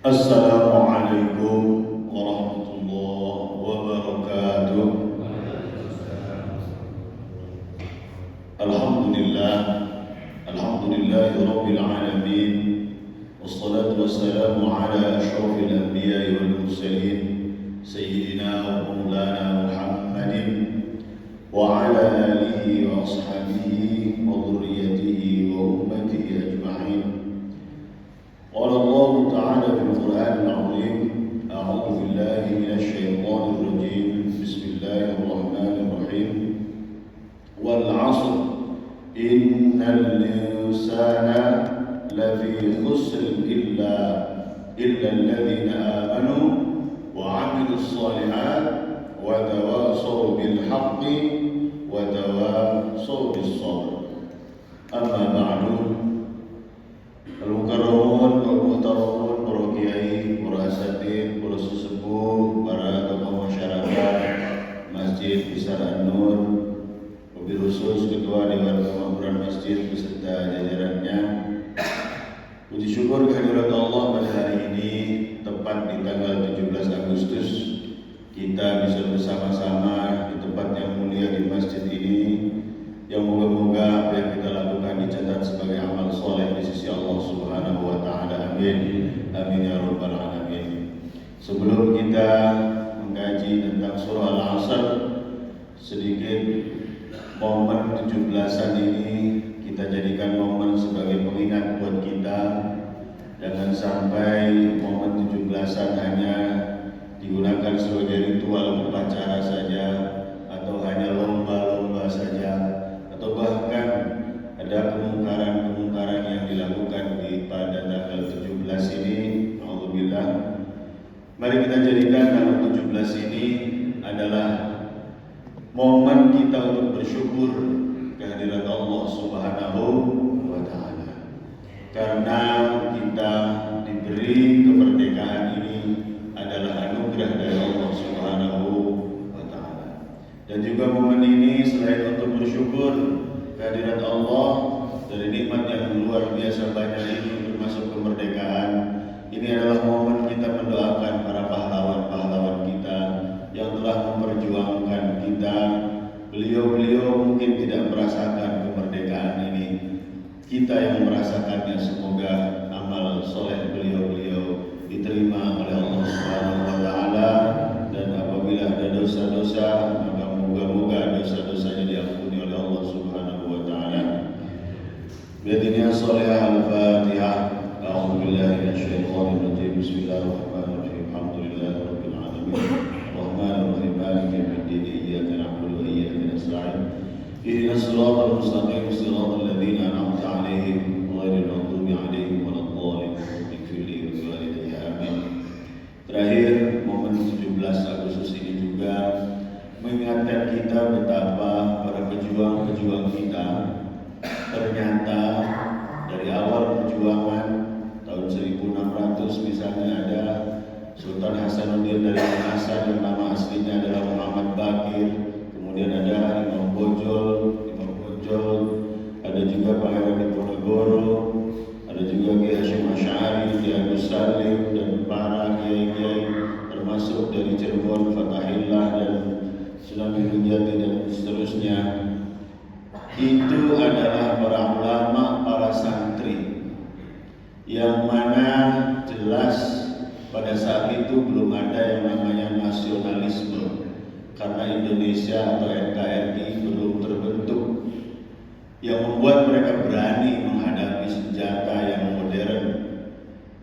Assalamualaikum warahmatullahi wabarakatuh. Alhamdulillah, alhamdulillahi rabbil alamin. Wassalatu wassalamu ala asyrafil anbiya'i wal mursalin sayyidina wa maulana Muhammadin wa ala alihi wa ashabihi wa dhurriyyatihi wa ummatihi ajma'in. قال الله تعالى في القرآن العظيم: أعوذ بالله من الشيطان الرجيم بسم الله الرحمن الرحيم والعصر إن الإنسان لفي خسر إلا الذين آمنوا وعملوا الصالحات وتواصوا بالحق وتواصوا بالصبر. أما بعد، al-mukarramun wal-muhtaramun, para kiai, para asatidz, para sesepuh, para tokoh masyarakat Masjid Besar An-Nur, wabil khusus Ketua Dewan Kemakmuran Masjid beserta jajarannya. Puji syukur kehadirat Allah pada hari ini, tepat di tanggal 17 Agustus, kita bisa bersama-sama di tempat yang mulia di masjid ini, yang moga-moga apa yang kita lakukan dicatat sebagai amal soleh di sisi Allah Subhanahu wa Ta'ala. Amin, amin ya rabbal alamin. Sebelum kita mengkaji tentang surah Al-Asr, sedikit momen 17-an ini kita jadikan momen sebagai pengingat buat kita. Jangan sampai momen 17-an hanya digunakan sebagai ritual upacara saja, atau hanya lomba-lomba saja, atau bahkan ada kemungkaran-kemungkaran yang dilakukan pada tanggal 17 ini. Alhamdulillah, mari kita jadikan tanggal 17 ini adalah momen kita untuk bersyukur kehadirat Allah Subhanahu wa Ta'ala, karena kita diberi kemerdekaan ini adalah anugerah dari Allah Subhanahu wa Ta'ala. Dan juga momen ini selain untuk bersyukur kehadirat Allah dari nikmat yang luar biasa banyak ini, termasuk kemerdekaan, ini adalah momen kita mendoakan para pahlawan-pahlawan kita yang telah memperjuangkan kita. Beliau-beliau mungkin tidak merasakan kemerdekaan ini, kita yang merasakannya. Semoga amal soleh beliau-beliau diterima oleh Allah Subhanahu wa Ta'ala, dan apabila ada dosa-dosa, maka moga-moga dosa-dosanya diampuni oleh Allah Subhanahu wa Ta'ala. Biadiniya sholihah al-Fatihah. A'udzu billahi minasyaitonir rajim. Bismillahirrahmanirrahim. Alhamdulillahi rabbil alamin. Arrahmanir rahim. Maliki yaumiddin. Iyyaka na'budu wa iyyaka nasta'in. Ihdinas siratal mustaqim. Siratal ladzina an'amta 'alaihim ghairil maghdubi 'alaihim waladdallin. Ighfirli wa liwalidayya. Amin. Terakhir, momen 17 Agustus ini juga mengingatkan kita betapa para pejuang-pejuang kita ternyata dari awal perjuangan tahun 1600 misalnya ada Sultan Hasanuddin dari Makassar yang nama aslinya adalah Muhammad Baqir, kemudian ada Imam Bonjol, ada juga Pangeran Diponegoro, ada juga Kiai Hasyim Asy'ari, Kiai Agus Salim, dan para kiai-kiai termasuk dari Cirebon, Fatahillah dan Sunan Gunung dan seterusnya. Itu adalah para ulama, para santri, yang mana jelas pada saat itu belum ada yang namanya nasionalisme, karena Indonesia atau NKRI belum terbentuk, yang membuat mereka berani menghadapi senjata yang modern.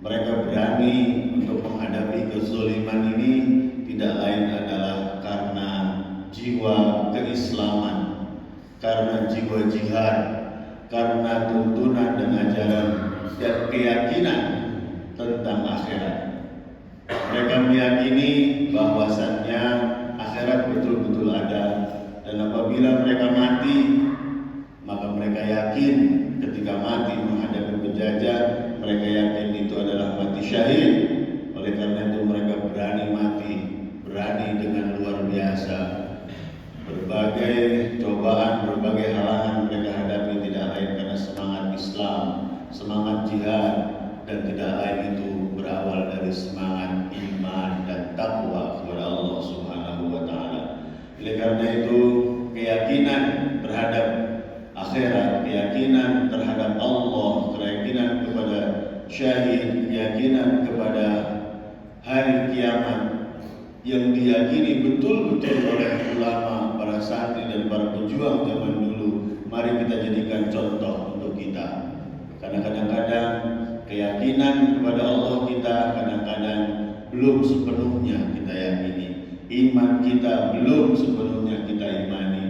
Mereka berani untuk menghadapi kezaliman ini tidak lain adalah karena jiwa keislaman, karena jiwa jihad, karena tuntunan dan ajaran dan keyakinan tentang akhirat. Mereka meyakini bahwasannya akhirat betul-betul ada, dan apabila mereka mati, maka mereka yakin ketika mati menghadapi penjajah, mereka yakin itu adalah mati syahid. Oleh karena itu mereka berani mati, berani dengan luar biasa. Berbagai cobaan, berbagai halangan mereka hadapi tidak lain karena semangat Islam, semangat jihad, dan tidak lain itu berawal dari semangat iman dan takwa kepada Allah Subhanahu wa taala. Oleh karena itu, keyakinan terhadap akhirat, keyakinan terhadap Allah, keyakinan kepada syahid, keyakinan kepada hari kiamat yang diyakini betul-betul oleh ulama, para santri dan para pejuang zaman dulu, mari kita jadikan contoh untuk kita. Karena kadang-kadang keyakinan kepada Allah kita kadang-kadang belum sepenuhnya kita yakini. Iman kita belum sepenuhnya kita imani.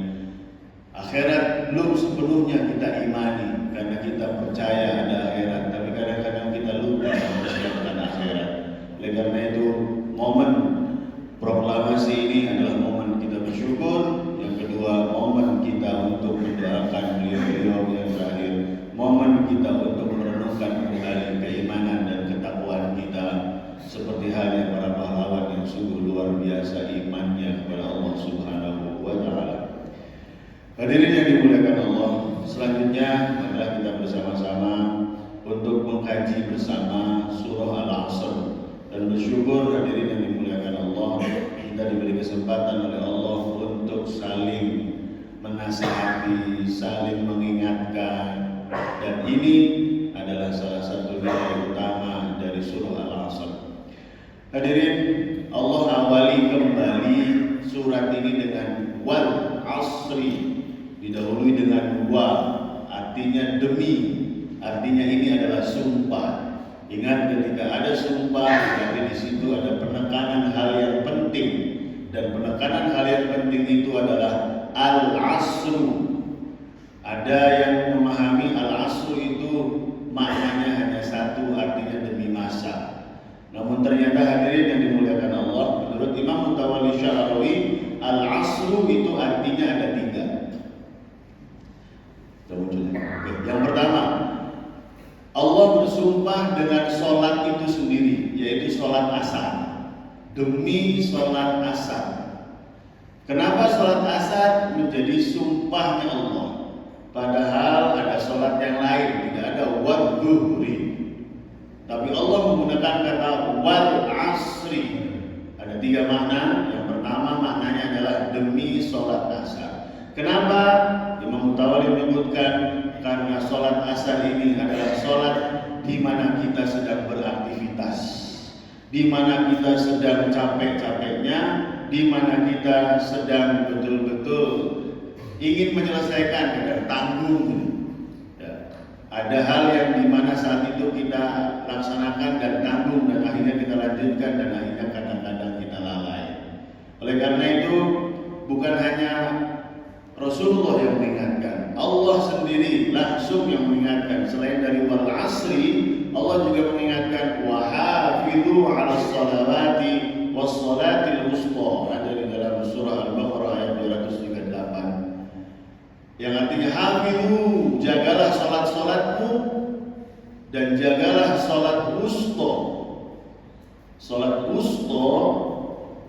Akhirat belum sepenuhnya kita imani karena kita percaya ada akhirat, tapi kadang-kadang kita lupa mempersiapkan akhirat. Oleh karena itu, momen proklamasi ini adalah momen kita bersyukur. Yang kedua, momen kita untuk mendoakan beliau-beliau yang terakhir. Momen kita untuk merenungkan kembali keimanan dan ketakwaan kita, seperti halnya para pahlawan yang sungguh luar biasa imannya kepada Allah Subhanahu wa taala. Hadirin yang dimuliakan Allah, selanjutnya adalah kita bersama-sama untuk mengkaji bersama surah Al-Asr dan bersyukur hadirin yang dimuliakan Allah, kita diberi kesempatan oleh Allah untuk saling menasihati, saling mengingatkan, dan ini adalah salah satu nilai utama dari surah Al-Asr. Hadirin, Allah awali kembali surat ini dengan wal asri, didahului dengan wa, artinya demi, artinya ini adalah sumpah. Ingat, ketika ada sumpah, berarti di situ ada penekanan hal yang penting, dan penekanan hal yang penting itu adalah al-asru. Ada yang memahami al-asru itu maknanya hanya satu, artinya demi masa. Namun ternyata hadirin yang dimuliakan Allah, menurut Imam Mutawalli Sya'rawi, al-asru itu artinya ada tiga. Yang pertama, Allah bersumpah dengan sholat itu sendiri, yaitu sholat asar. Demi sholat asar. Kenapa sholat asar menjadi sumpahnya Allah? Padahal ada sholat yang lain, tidak ada wadzuhri. Tapi Allah menggunakan kata wal asri. Ada tiga makna. Yang pertama maknanya adalah demi sholat asar. Kenapa? Imam Mutawalli menyebutkan karena sholat asar ini adalah sholat di mana kita sedang beraktivitas, di mana kita sedang capek-capeknya, di mana kita sedang betul-betul ingin menyelesaikan dan tanggung. Ada hal yang di mana saat itu kita laksanakan dan tanggung, dan akhirnya kita lanjutkan, dan akhirnya kadang-kadang kita lalai. Oleh karena itu, bukan hanya Rasulullah yang mengingatkan, Allah sendiri langsung yang mengingatkan. Selain dari wal asri, Allah juga mengingatkan wa hafidhu 'alas shalawati was shalatil wusta. Ada di dalam surah Al-Baqarah ayat 238. Yang artinya hafidhu, jagalah salat-salatmu dan jagalah salat wusta. Salat wusta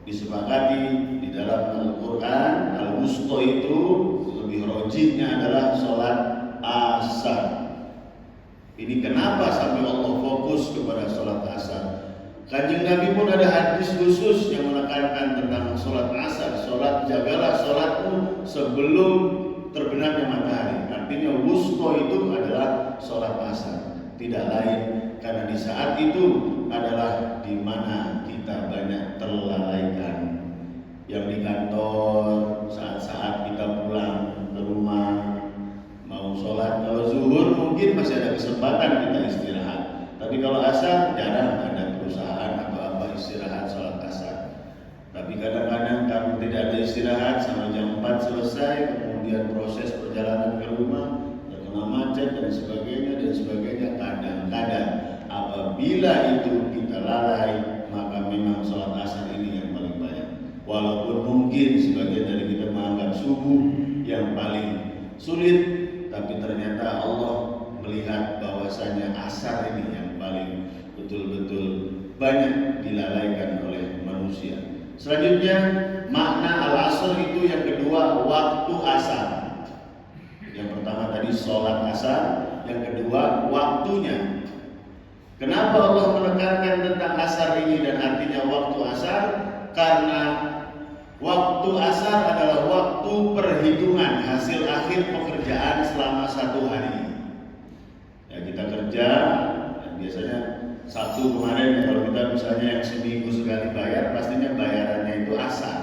disepakati di dalam Al-Quran, al-wusta itu lebih rojihnya adalah sholat asar. Ini kenapa sampai Allah fokus kepada sholat asar? Kanjeng Nabi pun ada hadis khusus yang menekankan tentang sholat asar. Sholat, jagalah sholatmu sebelum terbenamnya matahari. Artinya wusta itu adalah sholat asar, tidak lain. Karena di saat itu adalah di mana kita banyak terlalaikan. Yang di kantor, saat-saat kita pulang ke rumah, mau sholat. Kalau zuhur mungkin masih ada kesempatan kita istirahat. Tapi kalau asar jarang ada perusahaan atau apa istirahat sholat asar. Tapi kadang-kadang kamu tidak ada istirahat sampai jam 4 selesai, kemudian proses perjalanan ke rumah, terkena macet dan sebagainya. Kadang-kadang apabila itu kita lalai, maka memang sholat asar ini yang paling banyak. Walaupun mungkin sebagian dari kita menganggap subuh yang paling sulit, tapi ternyata Allah melihat bahwasanya asar ini yang paling betul-betul banyak dilalaikan oleh manusia. Selanjutnya, makna al-asr itu yang kedua, waktu asar. Yang pertama tadi sholat asar, yang kedua waktunya. Kenapa Allah menekankan tentang asar ini dan artinya waktu asar? Karena waktu asar adalah waktu perhitungan hasil akhir pekerjaan selama satu hari. Ya, kita kerja, dan biasanya Sabtu kemarin kalau kita misalnya yang seminggu sekali bayar, pastinya bayarannya itu asar.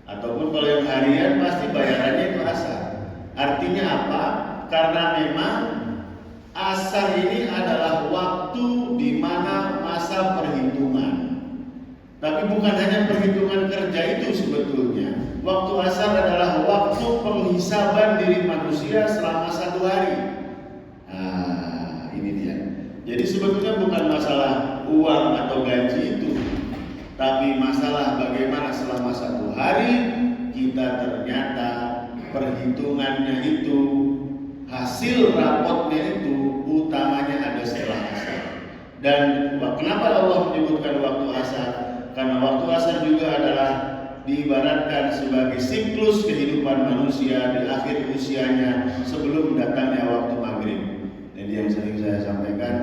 Ataupun kalau yang harian pasti bayarannya itu asar. Artinya apa? Karena memang asar ini adalah waktu di mana masa perhitungan. Tapi bukan hanya perhitungan kerja itu sebetulnya. Waktu asar adalah waktu penghisaban diri manusia selama satu hari. Nah, ini dia. Jadi sebetulnya bukan masalah uang atau gaji itu, tapi masalah bagaimana selama satu hari kita ternyata perhitungannya itu, hasil rapotnya itu utamanya ada setelah asar. Dan kenapa Allah menyebutkan waktu asar? Karena waktu asar juga adalah diibaratkan sebagai siklus kehidupan manusia di akhir usianya sebelum datangnya waktu maghrib. Jadi yang sering saya sampaikan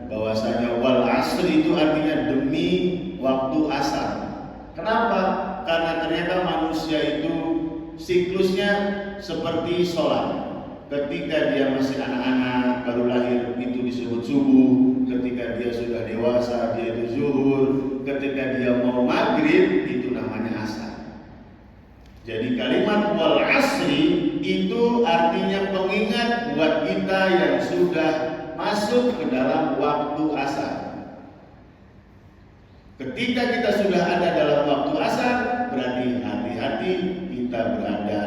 bahwasanya wal asri itu artinya demi waktu asar. Kenapa? Karena ternyata manusia itu siklusnya seperti sholat. Ketika dia masih anak-anak baru lahir itu disebut subuh, ketika dia sudah dewasa dia itu zuhur, ketika dia mau maghrib itu namanya asar. Jadi kalimat wal asri itu artinya pengingat buat kita yang sudah masuk ke dalam waktu asar. Ketika kita sudah ada dalam waktu asar, berarti hati-hati kita berada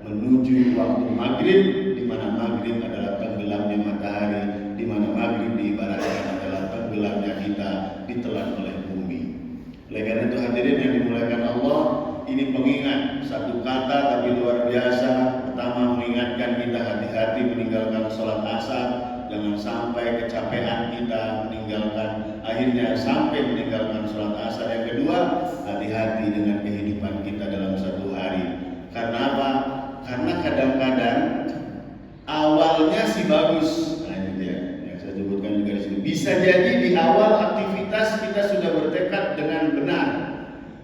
menuju waktu maghrib, di mana maghrib adalah tenggelamnya matahari, di mana maghrib diibaratkan adalah tenggelamnya kita ditelan oleh bumi. Oleh karena itu hadirin yang dimuliakan Allah, ini pengingat satu kata tapi luar biasa. Pertama mengingatkan kita hati-hati meninggalkan sholat asar, jangan sampai kecapean kita meninggalkan, akhirnya sampai meninggalkan sholat asar. Yang kedua, hati-hati dengan kehidupan kita dalam satu hari. Karena apa? Karena kadang-kadang awalnya sih bagus. Nah ini dia yang saya sebutkan juga di sini. Bisa jadi di awal aktivitas kita sudah bertekad dengan benar.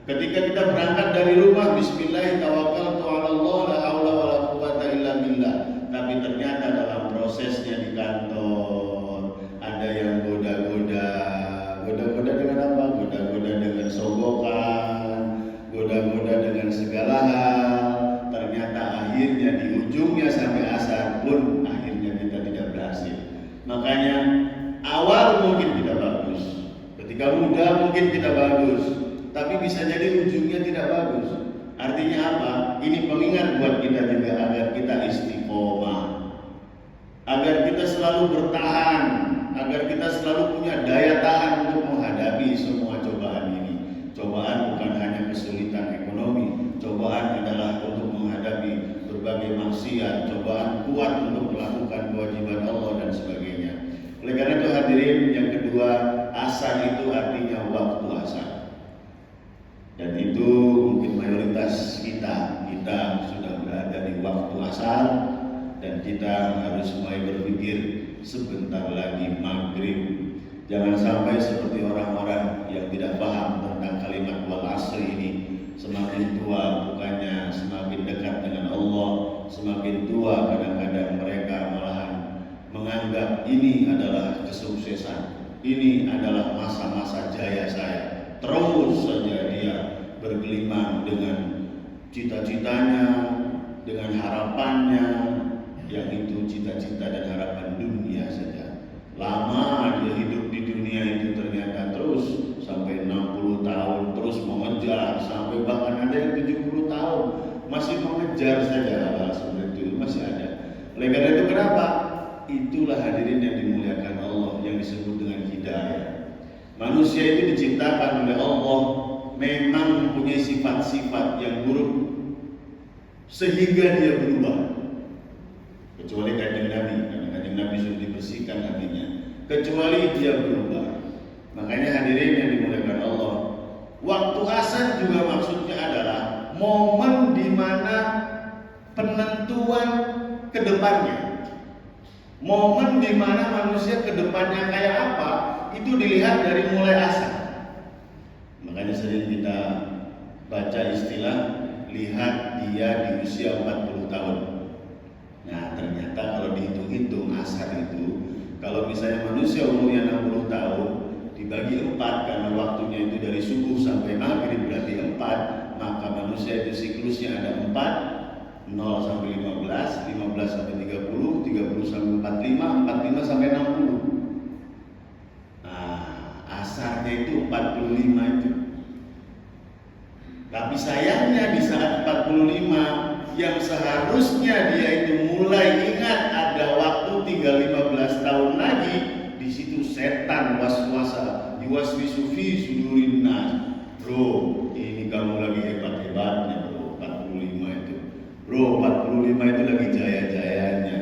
Ketika kita berangkat dari rumah, Bismillahirrahmanirrahim, la haula wala quwwata illa billah. Tapi ternyata dalam prosesnya di kantor ada yang goda-goda dengan apa? Goda-goda dengan sogokan, goda-goda dengan segala hal. Ternyata akhirnya di ujungnya sampai asar pun akhirnya kita tidak berhasil. Makanya awal mungkin kita bagus, ketika muda mungkin kita bagus, tapi bisa jadi ujungnya tidak bagus. Artinya apa? Ini pengingat buat kita juga agar kita istiqomah, agar kita selalu bertahan, agar kita selalu punya daya tahan untuk menghadapi semua cobaan ini. Cobaan bukan hanya kesulitan ekonomi, cobaan adalah untuk menghadapi berbagai maksiat, cobaan kuat untuk melakukan kewajiban Allah dan sebagainya. Oleh karena itu hadirin, yang kedua, asar itu artinya waktu asar. Dan itu mungkin mayoritas kita sudah berada di waktu asar, dan kita harus mulai berpikir sebentar lagi maghrib. Jangan sampai seperti orang-orang yang tidak paham tentang kalimat wal asri ini. Semakin tua bukannya semakin dekat dengan Allah, semakin tua kadang-kadang mereka malahan menganggap ini adalah kesuksesan, ini adalah masa-masa jaya saya. Terus saja dia bergelimang dengan cita-citanya, dengan harapannya, yang itu cita-cita dan harapan dunia saja. Lama dia hidup di dunia itu ternyata terus sampai 60 tahun terus mengejar, sampai bahkan ada yang 70 tahun masih mengejar saja hal-hal seperti itu masih ada. Oleh karena itu kenapa? Itulah hadirin yang dimuliakan Allah yang disebut dengan hidayah. Manusia itu diciptakan oleh Allah memang mempunyai sifat-sifat yang buruk sehingga dia berubah. Kecuali kanjeng Nabi, karena kanjeng Nabi sudah dibersihkan hatinya. Kecuali dia berubah. Makanya hadirin yang dimuliakan Allah, waktu asar juga maksudnya adalah momen di mana penentuan kedepannya. Momen di mana manusia kedepannya kayak apa, itu dilihat dari mulai asar. Makanya sering kita baca istilah lihat dia di usia 40 tahun. Nah ternyata kalau dihitung-hitung asar itu, kalau misalnya manusia umurnya 60 tahun dibagi 4 karena waktunya itu dari subuh sampai maghrib berarti 4, maka manusia itu siklusnya ada 4, 0 sampai 15, 15 sampai 30, 30 sampai 45, 45 sampai 60. Nah, asarnya itu 45 itu. Tapi sayangnya di saat 45 yang seharusnya dia itu mulai ingat ada waktu tinggal 15 tahun lagi, di situ setan waswasa yuwaswisu fi sudurin nas. Bro, ini kamu lagi hebat-hebatnya bro, 45 itu. Bro, 45 itu lagi jaya-jayanya.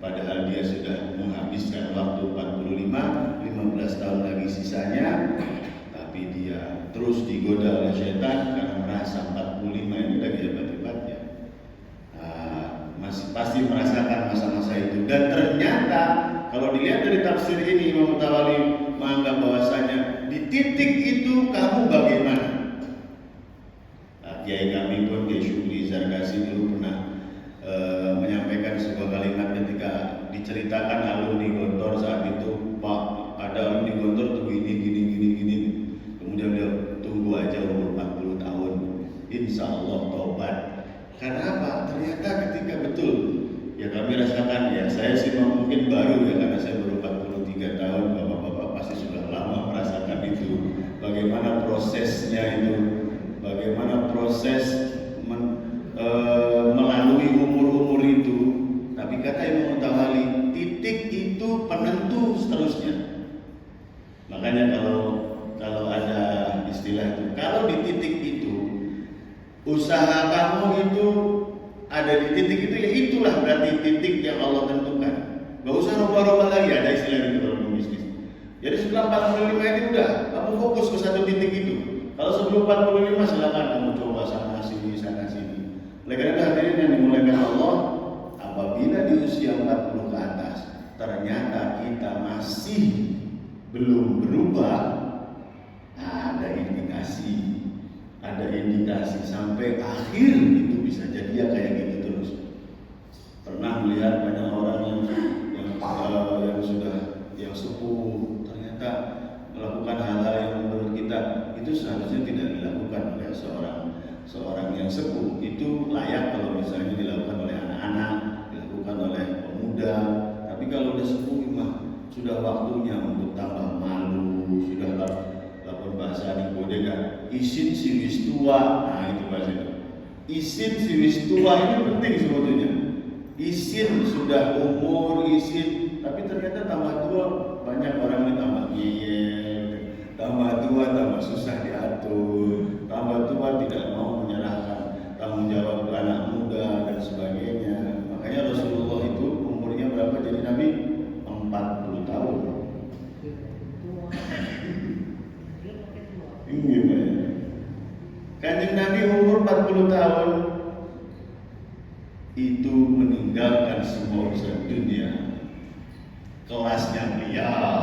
Padahal dia sudah menghabiskan waktu 45, 15 tahun lagi sisanya. Tapi dia terus digoda oleh setan karena merasa 45 ini lagi hebat-hebatnya. Masih pasti merasakan masa-masa itu. Dan ternyata kalau dilihat dari tafsir ini, Imam Tawali menganggap bahwasanya di titik itu kamu bagaimana. Kiai kami pun, Kiai Syukri Zarkasi dulu pernah menyampaikan sebuah kalimat ketika diceritakan alumni Gontor saat itu, Pak, ada alumni Gontor tuh gini. Kemudian beliau tunggu aja umur 40 tahun, insya Allah tobat. Karena apa? Ternyata ketika betul ya kami rasakan, ya saya sih mungkin baru ya karena saya baru 43 tahun, bapak-bapak pasti sudah lama merasakan itu. Bagaimana prosesnya itu, bagaimana proses melalui umur-umur itu. Tapi kata Imam Tawali, titik itu penentu seterusnya. Makanya kalau ada istilah itu, kalau di titik itu usaha kamu itu ada di titik itu, ya itulah berarti titik yang Allah tentukan. Gak usah roba-roba lagi, ada istilah itu dalam bisnis. Jadi setelah 45 itu udah, kamu fokus ke satu titik itu. Kalau sebelum 45 silakan kamu coba sana sini. Oleh karena itu hadirin yang dimulaikan Allah, apabila di usia 40 ke atas ternyata kita masih belum berubah, ada indikasi sampai akhir itu bisa jadi ya kayak gitu terus. Pernah melihat banyak orang yang sepuh ternyata melakukan hal-hal yang menurut kita itu seharusnya tidak dilakukan oleh seorang yang sepuh. Itu layak kalau misalnya dilakukan oleh anak-anak, dilakukan oleh pemuda. Tapi kalau udah sepuh mah sudah waktunya untuk tambah malu, sudah lapor bahasa di bodega, isin si wis tua. Nah itu bahasa itu. Isin si wis tua ini penting sebetulnya. Isin sudah umur, isin, tapi ternyata tambah tua banyak orang ini tambah ngeyel, tambah tua tambah susah diatur, tambah tua tidak mau menyerahkan tanggung jawab ke anak muda dan sebagainya. Makanya Rasulullah itu umurnya berapa jadi Nabi? 40 tahun. Kanjeng Nabi umur 40 tahun itu meninggalkan semua urusan dunia. Kelasnya beliau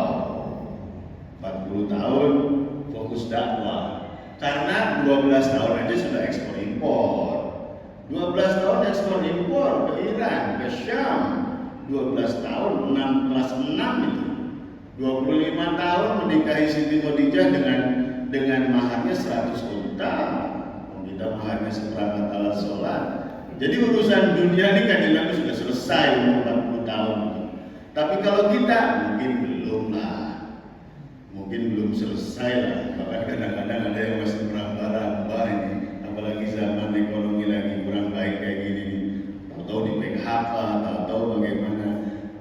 40 tahun fokus dakwah. Karena 12 tahun aja sudah ekspor impor. 12 tahun ekspor impor ke Iran, ke Syam. 12 tahun, kelas 6 itu. 25 tahun menikahi Siti Khadijah dengan maharnya 100 unta. Kita maharnya seperangkat alat sholat. Jadi urusan dunia ini kan Nabi sudah selesai umur 40 tahun. Tapi kalau kita mungkin belum selesai lah. Bahkan kadang-kadang ada yang masih merambah-rambah ini. Apalagi zaman ekonomi lagi kurang baik kayak gini nih. Tahu-tahu di PHK, tahu-tahu bagaimana.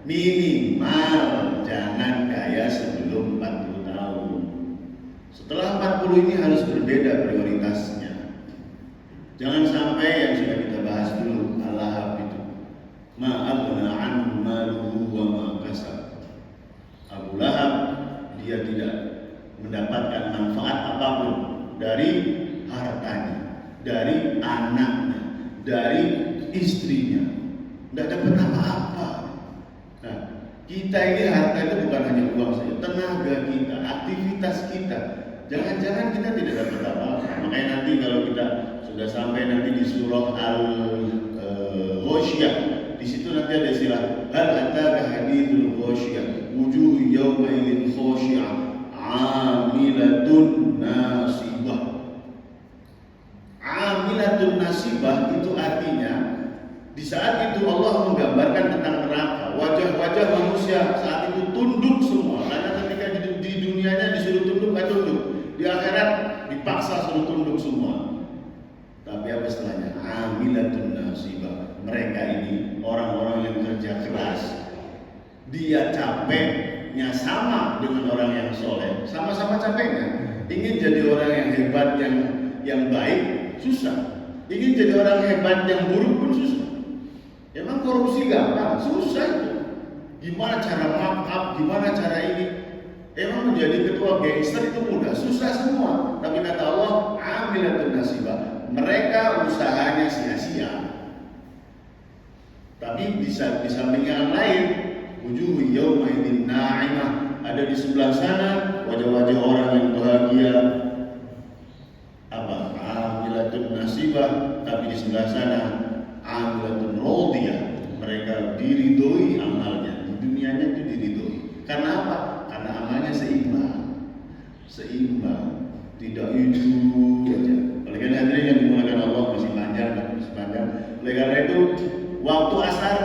Minimal jangan kaya sebelum 40 tahun. Setelah 40 ini harus berbeda prioritasnya. Jangan sampai yang sudah kita bahas dulu, Al-Lahab itu. Ma'abna anhu maluhu wa ma kasab. Abu Lahab, dia tidak mendapatkan manfaat apapun dari hartanya, dari anaknya, dari istrinya. Tidak dapat apa-apa. Nah, Kita ini harta itu bukan hanya uang saja, tenaga kita, aktivitas kita. Jangan-jangan kita tidak dapat apa-apa. Makanya nanti kalau kita sudah sampai nanti di surah Al-Ghasyiyah, di situ nanti ada istilah hal ataka hadithul ghasyiyah wujuh yawma idzin khashi'ah 'amilatun nasibah. 'Amilatun nasibah itu artinya di saat itu Allah menggambarkan tentang neraka. Wajah-wajah manusia saat itu tunduk semua, karena ketika di dunianya disuruh tunduk gak tunduk, di akhirat dipaksa suruh tunduk semua. Tapi apa istilahnya? Amilatun nasibah. Mereka ini orang-orang yang kerja keras. Dia capeknya sama dengan orang yang soleh, sama-sama capeknya. Ingin jadi orang yang hebat, yang baik, susah. Ingin jadi orang hebat yang buruk pun susah. Emang korupsi gampang? Susah itu. Gimana cara markup? Gimana cara ini? Emang menjadi ketua gangster itu mudah? Susah semua. Tapi kata Allah, amilatun nasibah. Mereka usahanya sia-sia. Tapi di samping yang lain, wujuh yawma idzin na'imah. Ada di sebelah sana wajah-wajah orang yang bahagia. Apa? Amilatun nasibah. Tapi di sebelah sana amilatun radiyah. Mereka diridhoi amalnya. Di dunianya itu diridhoi. Karena apa? Karena amalnya seimbang. Tidak itu aja. Oleh karena hadirin yang dimuliakan Allah, masih panjang. Oleh karena itu waktu asar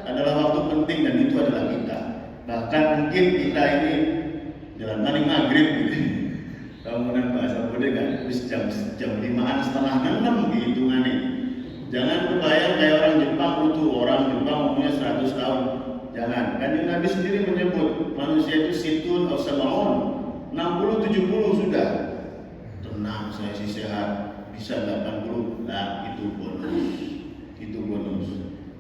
adalah waktu penting, dan itu adalah kita. Bahkan mungkin kita ini jalan maning maghrib gitu. Bangunan bahasa Bude kan jam 5:30 hitungannya. Jangan kebayang kayak orang Jepang butuh, orang Jepang umurnya 100 tahun. Jangan. Kan Nabi sendiri menyebut manusia itu situn atau sab'un, 60-70 sudah. Tenang, saya sih sehat, bisa 80. Nah, itu bonus.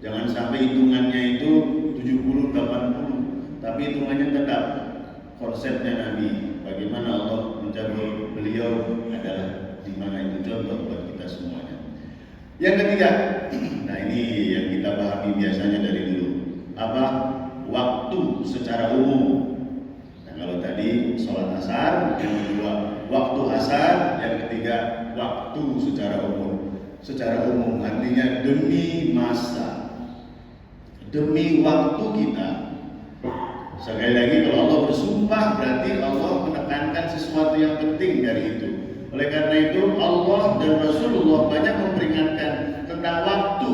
Jangan sampai hitungannya itu 70-80, tapi hitungannya tetap konsepnya Nabi. Bagaimana Allah mencabut beliau adalah di mana itu contoh buat kita semuanya. Yang ketiga, nah ini yang kita pahami biasanya dari dulu. Apa? Waktu secara umum. Nah kalau tadi sholat asar, yang kedua waktu asar, yang ketiga waktu secara umum. Secara umum artinya demi masa, demi waktu kita. Sekali lagi, kalau Allah bersumpah berarti Allah menekankan sesuatu yang penting dari itu. Oleh karena itu Allah dan Rasulullah banyak memperingatkan tentang waktu.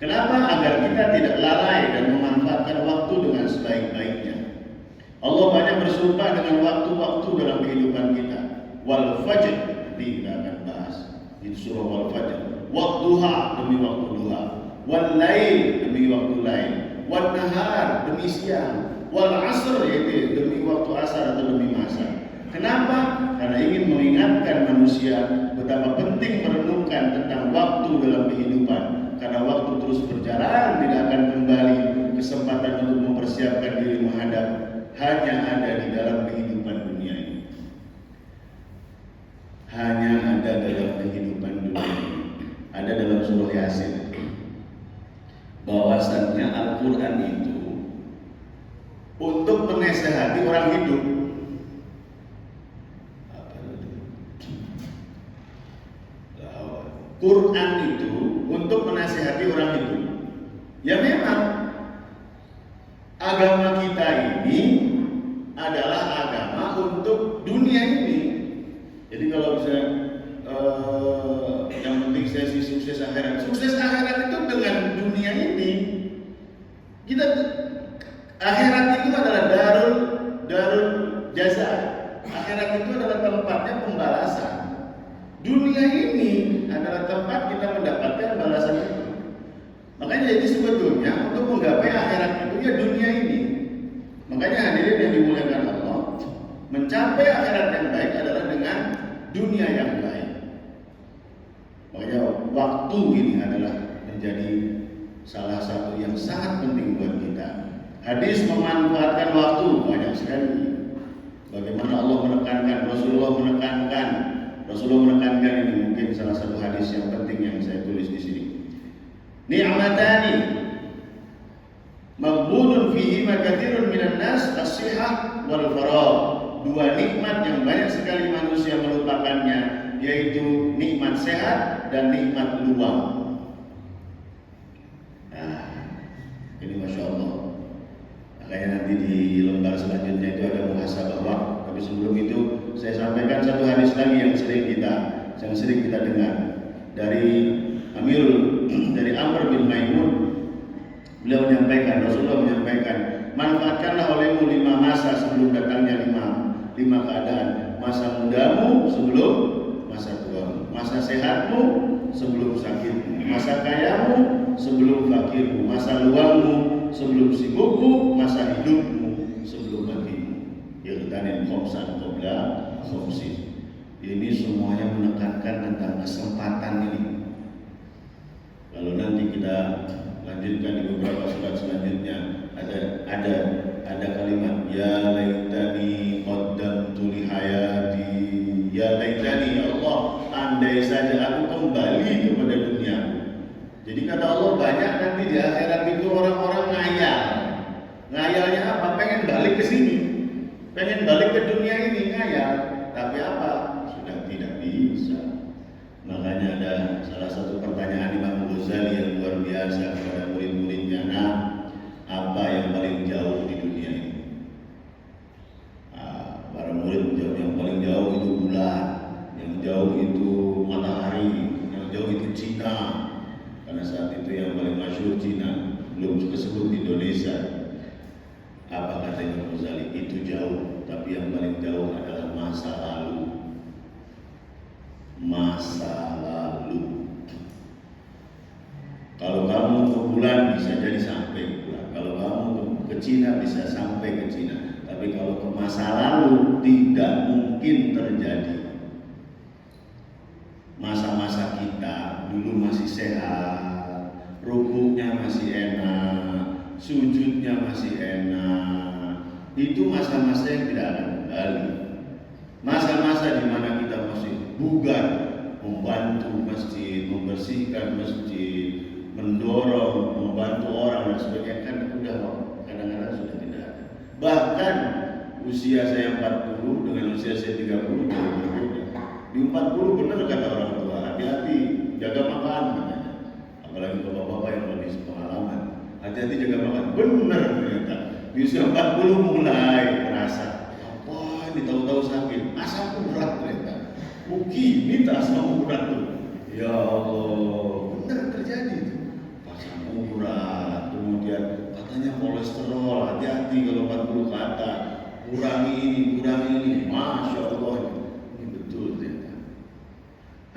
Kenapa? Agar kita tidak lalai dan memanfaatkan waktu dengan sebaik-baiknya. Allah banyak bersumpah dengan waktu-waktu dalam kehidupan kita. Wal fajr, nanti kita akan bahas di surah Wal Fajr. Wadduha, demi waktu duha. Wal lail, demi waktu lain. Wal nahar, demi siang. Wal asr, yaitu demi waktu asar atau demi masa. Kenapa? Karena ingin mengingatkan manusia betapa penting merenungkan tentang waktu dalam kehidupan. Karena waktu terus berjalan, tidak akan kembali. Kesempatan untuk mempersiapkan diri menghadap hanya ada di dalam kehidupan dunia ini. Hanya ada dalam kehidupan dunia ini. Ada dalam surah Yasin. Bahwasannya Al-Quran itu untuk menasehati orang hidup. Quran itu untuk menasihati orang hidup. Ya memang agama kita ini adalah agama untuk dunia ini. Jadi kalau bisa yang penting saya sih sukses akhirat. Sukses akhirat itu dengan dunia ini. Kita akhirat itu adalah darul jaza. Akhirat itu adalah tempatnya pembalasan. Dunia ini adalah tempat kita mendapatkan balasan itu. Makanya jadi sebetulnya untuk menggapai akhirat itu ya dunia ini. Makanya hadirin yang dimuliakan Allah, mencapai akhirat yang baik adalah dengan dunia yang baik. Makanya waktu ini adalah menjadi salah satu yang sangat penting buat kita. Hadis memanfaatkan waktu banyak sekali. Bagaimana Allah menekankan, Rasulullah menekankan ini mungkin salah satu hadis yang penting yang saya tulis di sini. Ni'matani, Maghbunun fihi ma katsirun minan nas as-sihah wal faragh. Dua nikmat yang banyak sekali manusia melupakannya, yaitu nikmat sehat dan nikmat luang. Nah, ini Masya Allah. Makanya nanti di lembar selanjutnya itu ada muhasabah waktu. Tapi sebelum itu saya sampaikan satu hadis lagi yang sering kita dengar dari dari Amr bin Maimun. Beliau menyampaikan, Rasulullah menyampaikan, manfaatkanlah olehmu 5 masa sebelum datangnya 5 keadaan. Masa mudamu sebelum masa tuamu, masa sehatmu sebelum sakitmu, masa kayamu sebelum fakirmu, masa luangmu sebelum sibukmu, masa hidupmu sebelum matimu. Yaqtanin khamsan qabla khamsin. Ini semuanya menekankan tentang kesempatan ini. Kalau nanti kita lanjutkan di beberapa surat selanjutnya, ada kalimat ya laitani qaddamtu li hayati, ya laitani, ya Allah, andai saja aku kembali kepada dunia. Jadi kata Allah, banyak nanti di akhirat itu orang-orang ngayal. Ngayalnya apa? Pengen balik ke sini, pengen balik ke dunia ini, ngayal. Tapi apa? Sudah tidak bisa. Makanya ada salah satu pertanyaan Imam Ghazali yang luar biasa kepada murid-muridnya. Nah, apa yang paling jauh di dunia ini? Para murid menjawab, yang paling jauh itu bulan, yang jauh itu matahari, yang jauh itu Cina. Karena saat itu yang paling masyhur Cina, belum disebut Indonesia. Apa kata Imam Ghazali? Itu jauh, tapi yang paling jauh adalah masa lalu. Masa lalu. Kalau kamu ke bulan bisa jadi sampai ke bulan. Kalau kamu ke Cina bisa sampai ke Cina. Tapi kalau ke masa lalu tidak mungkin terjadi. Masa-masa kita dulu masih sehat, rukuknya masih enak, sujudnya masih enak. Itu masa-masa yang tidak akan kembali. Masa-masa di mana kita masih bugar, membantu masjid, membersihkan masjid, mendorong, membantu orang dan sebagainya, kan udah kadang-kadang sudah tidak ada. Bahkan usia saya 40 dengan usia saya 30 jauh berbeda. Di 40 benar kata orang tua, hati-hati jaga makan katanya. Apalagi bapak-bapak yang lebih pengalaman, hati-hati jaga makan. Benar ternyata. Di usia 40 mulai terasa, apa ini tahu-tahu sakit, asam urat ternyata. Begini tak asam urat tuh. Ya Allah, benar terjadi itu. Asam urat, kemudian katanya kolesterol, hati-hati kalau 40 ke atas. Kurangi ini, Masya Allah. Ini betul ternyata.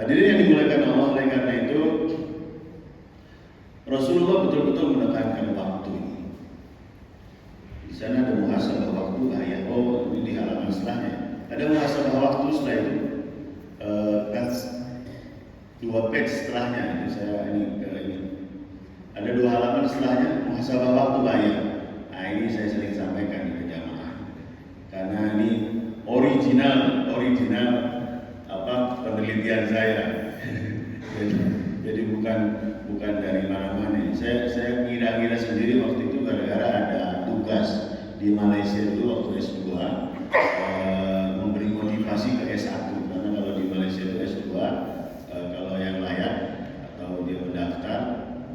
Hadirin yang dimuliakan Allah, oleh karena itu Rasulullah betul-betul menekankan waktu ini. Di sana ada muhasabah waktu, ayat ini di halaman setelahnya. Ada muhasabah waktu setelah itu. Kan 2 page setelahnya, ini saya ini ada 2 halaman setelahnya muhasabah waktu bayar. Nah ini saya sering sampaikan di jamaah karena ini original penelitian saya. Jadi bukan dari mana-mana. Saya ngira-ngira sendiri waktu itu gara-gara ada tugas di Malaysia dulu waktu S2 memberi motivasi ke S1. Karena kalau di Malaysia itu S2 kalau yang layak atau dia mendaftar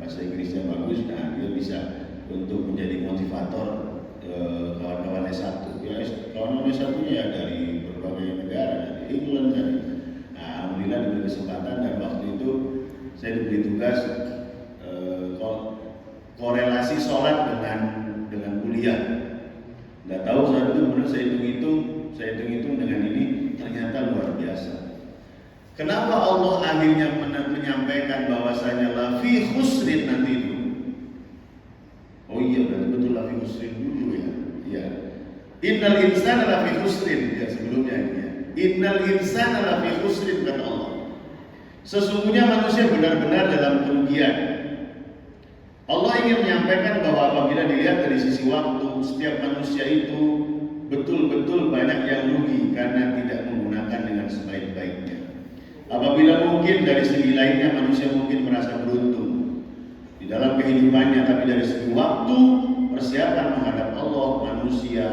bahasa Inggrisnya bagus, nah dia bisa untuk menjadi motivator kawan-kawan S1. Ya kawan-kawan S1-nya ya dari berbagai negara, dari England dari. Nah, alhamdulillah diberi kesempatan dan waktu itu saya diberi tugas korelasi sholat dengan kuliah. Nggak tahu saat itu benar saya hitung dengan ini ternyata luar biasa. Kenapa Allah akhirnya menyampaikan bahwasanya la fi khusrin nanti itu? Oh iya berarti betul la fi khusrin dulu ya. Iya. Innal insana la fi khusrin ya sebelumnya ya. Innal insana la fi khusrin kata Allah. Sesungguhnya manusia benar-benar dalam kerugian. Allah ingin menyampaikan bahwa apabila dilihat dari sisi waktu, setiap manusia itu betul-betul banyak yang rugi karena tidak menggunakan dengan sebaik-baiknya. Apabila mungkin dari segi lainnya manusia mungkin merasa beruntung di dalam kehidupannya, tapi dari segi waktu persiapan menghadap Allah, manusia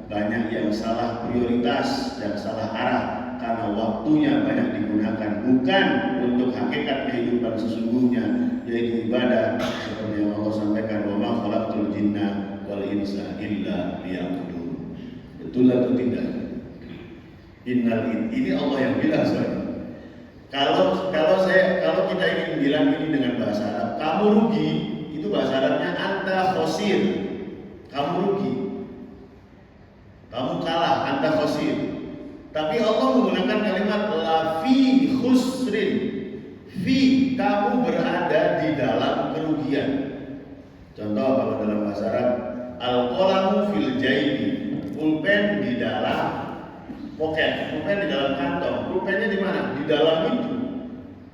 banyak yang salah prioritas dan salah arah karena waktunya banyak digunakan bukan untuk hakikat kehidupan sesungguhnya, yaitu ibadah, seperti yang Allah sampaikan, wa ma khalaqtul jinna wal insa illa liya'budun. Betul atau tidak? Ini Allah yang bilang soalnya. Kalau kita ingin bilang ini dengan bahasa Arab, kamu rugi, itu bahasa Arabnya anta khosir. Kamu rugi. Kamu kalah, anta khosir. Tapi Allah menggunakan kalimat la fi khusrin. Fi, kamu berada di dalam kerugian. Contoh kalau dalam bahasa Arab, al-qalamu fil jaibi. Pulpen di dalam pocket, pulpen di dalam kantong. Pulpennya di mana? Di dalam itu.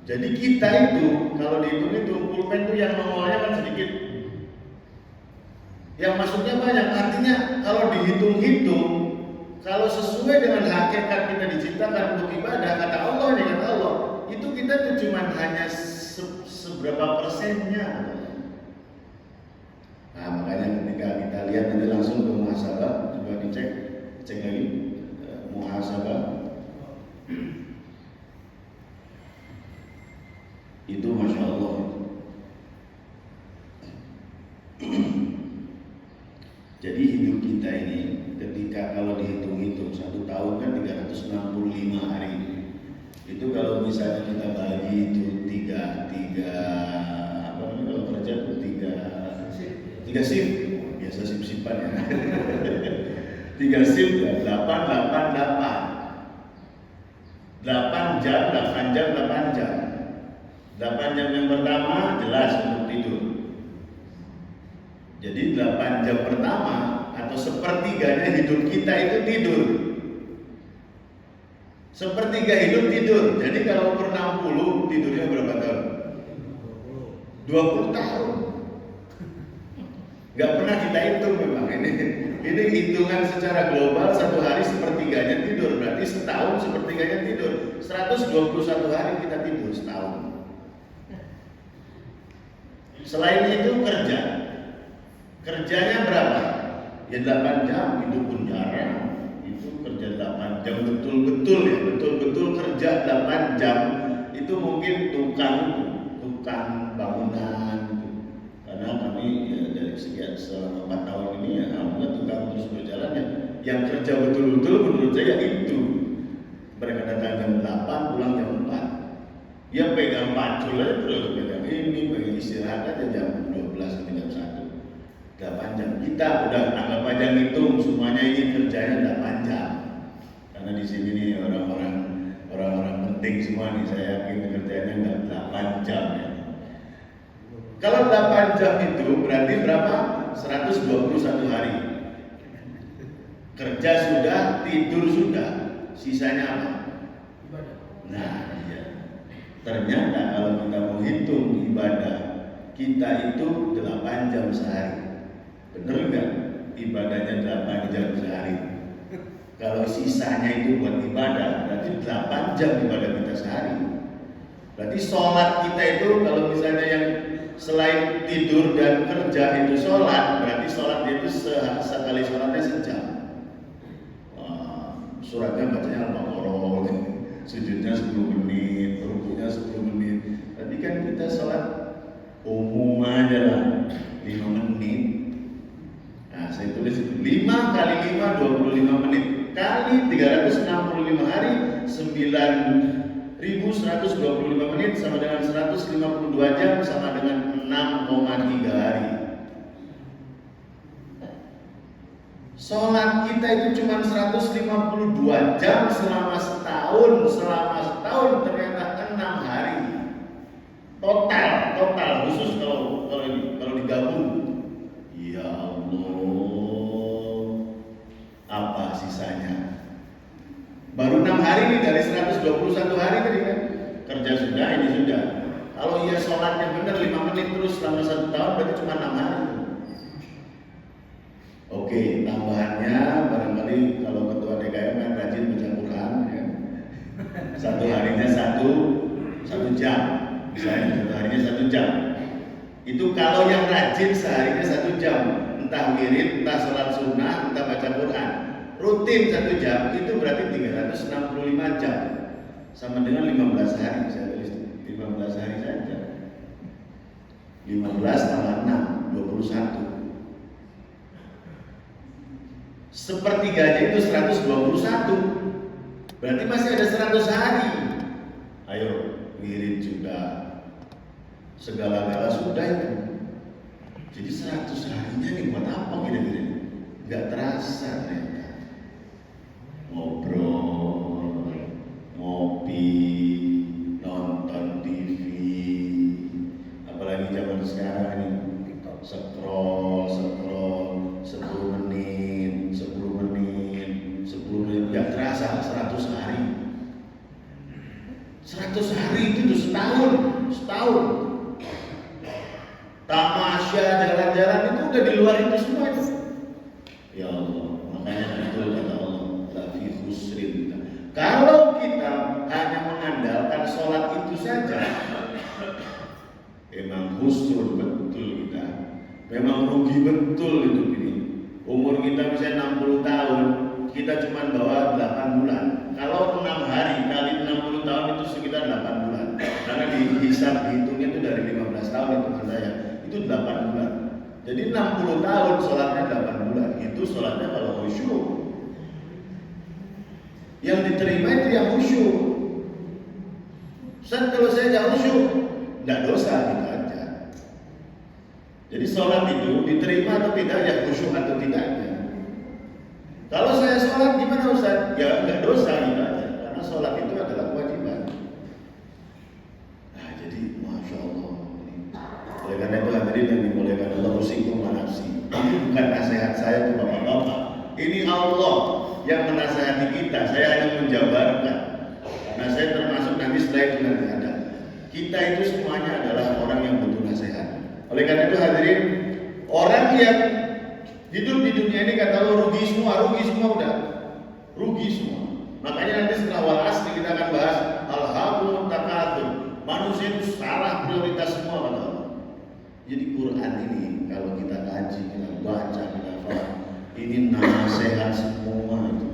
Jadi kita itu kalau dihitung pulpen itu yang nongolnya kan sedikit, yang masuknya banyak. Artinya kalau dihitung-hitung, kalau sesuai dengan hakikat kita diciptakan untuk ibadah, kata Allah nih, kata Allah, itu kita tuh cuma hanya seberapa persennya. Nah makanya ketika kita lihat nanti langsung ke muhasabah, coba cek lagi muhasabah. Itu Masya Allah. Jadi hidup kita ini ketika kalau dihitung-hitung 1 tahun kan 365 hari. Itu kalau misalnya kita bagi itu tiga apa namanya kalau kerja itu tiga shift, biasa shift-shiftan ya. 3 shift ya, 8 jam, 8 jam. 8 jam yang pertama jelas untuk tidur. Jadi 8 jam pertama atau sepertiganya hidup kita itu tidur. Sepertiga hidup tidur. Jadi kalau per 60 tidurnya berapa tahun? 20 tahun. Gak pernah kita hitung memang ini. Ini hitungan secara global, 1 hari sepertiganya tidur. Berarti setahun sepertiganya tidur. 121 hari kita tidur setahun. Selain itu kerjanya berapa? Ya 8 jam, itu pun jarang. Itu kerja 8 jam betul-betul kerja 8 jam. Itu mungkin tukang bangunan. Karena kami ya dari sekian selama 4 tahun ini ya alhamdulillah tukang terus berjalan ya. Yang kerja betul-betul menurut saya itu. Mereka datang jam 8, pulang jam 4. Ya pegang pacul aja terus, pegang ini, pegang istirahat aja jam 12 sampai jam 1. 8 jam. Kita udah anggap aja ngitung semuanya ini kerjanya 8 jam. Karena di sini nih orang-orang penting semua nih, saya yakin kerjanya enggak 8 jam ya. Kalau 8 jam itu berarti berapa? 121 hari. Kerja sudah, tidur sudah. Sisanya apa? Nah, iya. Ternyata kalau kita mau hitung ibadah kita itu 8 jam sehari. Bener nggak? Ibadahnya 8 jam sehari. Kalau sisanya itu buat ibadah, berarti 8 jam ibadah kita sehari. Berarti sholat kita itu kalau misalnya yang selain tidur dan kerja itu sholat, berarti sholat itu sekali sholatnya sejam. Suratnya bacanya Al-Baqarah, sujudnya 10 menit, rukunya 10 menit. Tadi kan kita sholat umum aja lah, 5 menit. Nah saya tulis 5 kali 5, 25 menit. Kali 365 hari, 9.125 menit sama dengan 152 jam sama dengan 6,3 hari. Sholat kita itu cuma 152 jam selama setahun ternyata 6 hari. Total khusus kalau digabung. Ya Allah, apa sisanya? Baru 6 hari nih dari 121 hari tadi kan. Kerja sudah, ini sudah. Kalau ia sholatnya benar 5 menit terus selama 1 tahun berarti cuma 6 hari. Oke, tambahannya barangkali kalau ketua DKM kan rajin baca Quran ya. 1 harinya 1 jam. Misalnya 1 harinya 1 jam. Itu kalau yang rajin seharinya 1 jam. entah wirid, entah sholat sunnah, entah baca Quran, rutin 1 jam, itu berarti 365 jam, sama dengan 15 hari. Saya tulis 15 hari saja. 15 tambah 6, 21. Sepertiganya itu 121. Berarti masih ada 100 hari. Ayo, wirid juga, segala-gala sudah itu. Jadi 100 harinya nih buat apa kira-kira? Gak terasa ternyata. Ngobrol, ngopi, nonton TV, apalagi zaman sekarang ini scroll 10 menit, 10 menit, gak terasa 100 hari. 100 hari itu tuh setahun. Tamasya, jalan-jalan itu udah di luar itu semua itu. Ya Allah, makanya betul kata Allah, la fi khusrin. Kalau kita hanya mengandalkan sholat itu saja, memang khusrun betul kita. Memang rugi betul hidup ini. Umur kita misalnya 60 tahun, kita cuma bawa 8 bulan. Kalau 6 hari kali 60 tahun itu sekitar 8 bulan. Karena dihisab hitungnya itu dari 15 tahun itu kan saya. Itu 8 bulan. Jadi 60 tahun sholatnya 8 bulan. Itu sholatnya kalau khusyuk. Yang diterima itu yang khusyuk. Ustaz, kalau saya nggak khusyuk, nggak dosa gitu aja. Jadi sholat itu diterima atau tidak, ya khusyuk atau tidaknya. Kalau saya sholat gimana Ustaz? Ya nggak dosa gitu aja. Karena sholat itu adalah kewajiban. Nah jadi Masya Allah. Oleh karena itu hadirin yang dimuliakan Allah, usikum wa nafsi. Ini bukan nasihat saya ke bapak-bapak. Ini Allah yang menasihati kita. Saya hanya menjabarkan. Karena saya termasuk nanti setelah itu nanti ada. Kita itu semuanya adalah orang yang butuh nasihat. Oleh karena itu hadirin, orang yang hidup di dunia ini kata lo rugi semua udah. Rugi semua. Makanya nanti setelah wal asri kita akan bahas alhaqul takatsur. Manusia itu salah prioritas semua kata Allah. Jadi Quran ini kalau kita kaji, kita baca, kita faham, ini nasihat semua itu.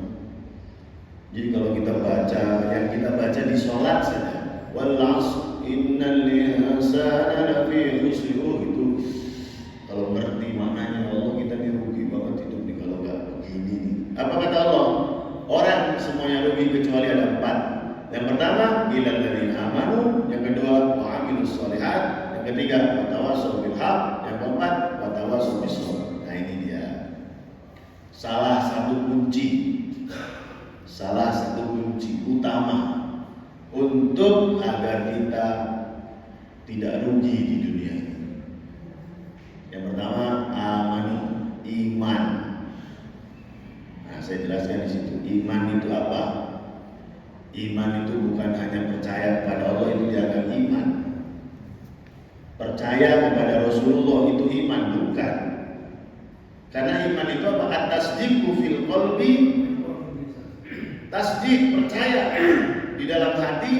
Jadi kalau kita baca, yang kita baca di sholat saja, wal asr innal insana lafi khusr, itu kalau ngerti maknanya Allah kita ini rugi banget hidup nih kalau nggak begini nih. Apa kata Allah? Orang semuanya rugi kecuali ada 4. Yang pertama, ilal ladzina amanu. Yang kedua, wa amilus sholihat. Yang ketiga, watawassaw bil haq. Yang keempat, watawassaw bis sabr. Nah ini dia. Salah satu kunci utama untuk agar kita tidak rugi di dunia ini. Yang pertama, amanu, iman. Nah, saya jelaskan di situ. Iman itu apa? Iman itu bukan hanya percaya kepada Allah, itu dianggap iman. Percaya kepada Rasulullah itu iman, bukan. Karena iman itu apa? At-tasdiqu fil qalbi. Tasdik, percaya di dalam hati,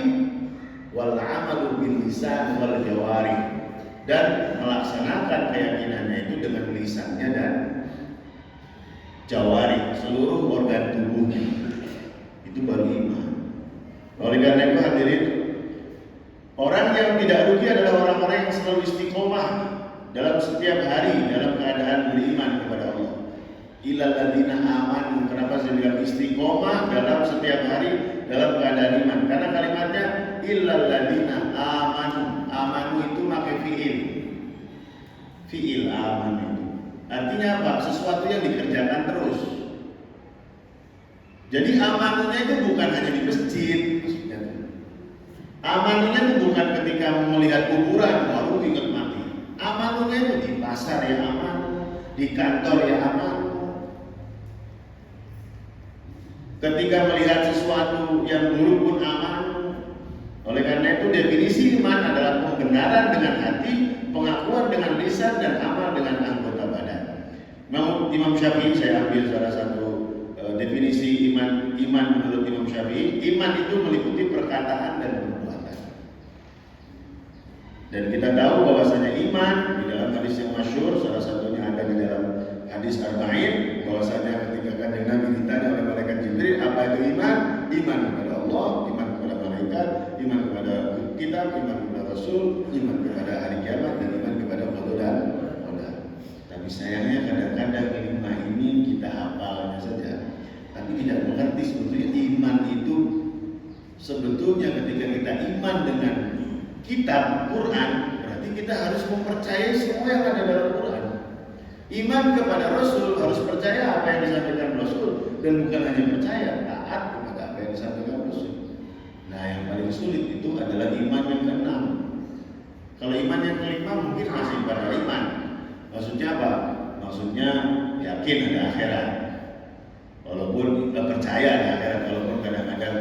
wal amalu bil lisan wal jawarih, dan melaksanakan keyakinannya itu dengan lisannya dan jawari, seluruh organ tubuhnya. Itu baru iman. Oleh karena itu hadirin, orang yang tidak rugi adalah orang-orang yang selalu istiqomah dalam setiap hari dalam keadaan beriman kepada Allah. Ilal ladzina amanu. Kenapa saya bilang istiqomah dalam setiap hari dalam keadaan iman? Karena kalimatnya illal ladzina amanu. Amanu itu pakai fiil amanu itu. Artinya apa? Sesuatu yang dikerjakan terus. Jadi amanunya itu bukan hanya di masjid. Amanunya itu bukan ketika melihat kuburan baru ingat mati. Amanunya itu di pasar ya amanu, di kantor ya amanu. Ketika melihat sesuatu yang buruk pun aman. Oleh karena itu definisi iman adalah pembenaran dengan hati, pengakuan dengan lisan, dan amal dengan anggota badan. Imam Syafi'i, saya ambil salah satu definisi iman menurut Imam Syafi'i. Iman itu meliputi perkataan dan perbuatan. Dan kita tahu bahwasanya iman di dalam hadis yang masyhur, salah satunya ada di dalam iman kepada Allah, iman kepada malaikat, iman kepada kitab, iman kepada Rasul, iman kepada hari kiamat, dan iman kepada qada dan qadar. Tapi sayangnya kadang-kadang lima ini kita hafalnya saja, tapi tidak mengerti sebetulnya iman itu sebetulnya ketika kita iman dengan kitab Quran, berarti kita harus mempercayai semua yang ada dalam Quran. Iman kepada Rasul harus percaya apa yang disampaikan Rasul, dan bukan hanya percaya, taat kepada apa yang disampaikan Rasul. Nah, yang paling sulit itu adalah iman yang keenam. Kalau iman yang kelima mungkin masih pada iman. Maksudnya apa? Maksudnya yakin ada akhirat. Walaupun percaya ada akhirat, walaupun kadang-kadang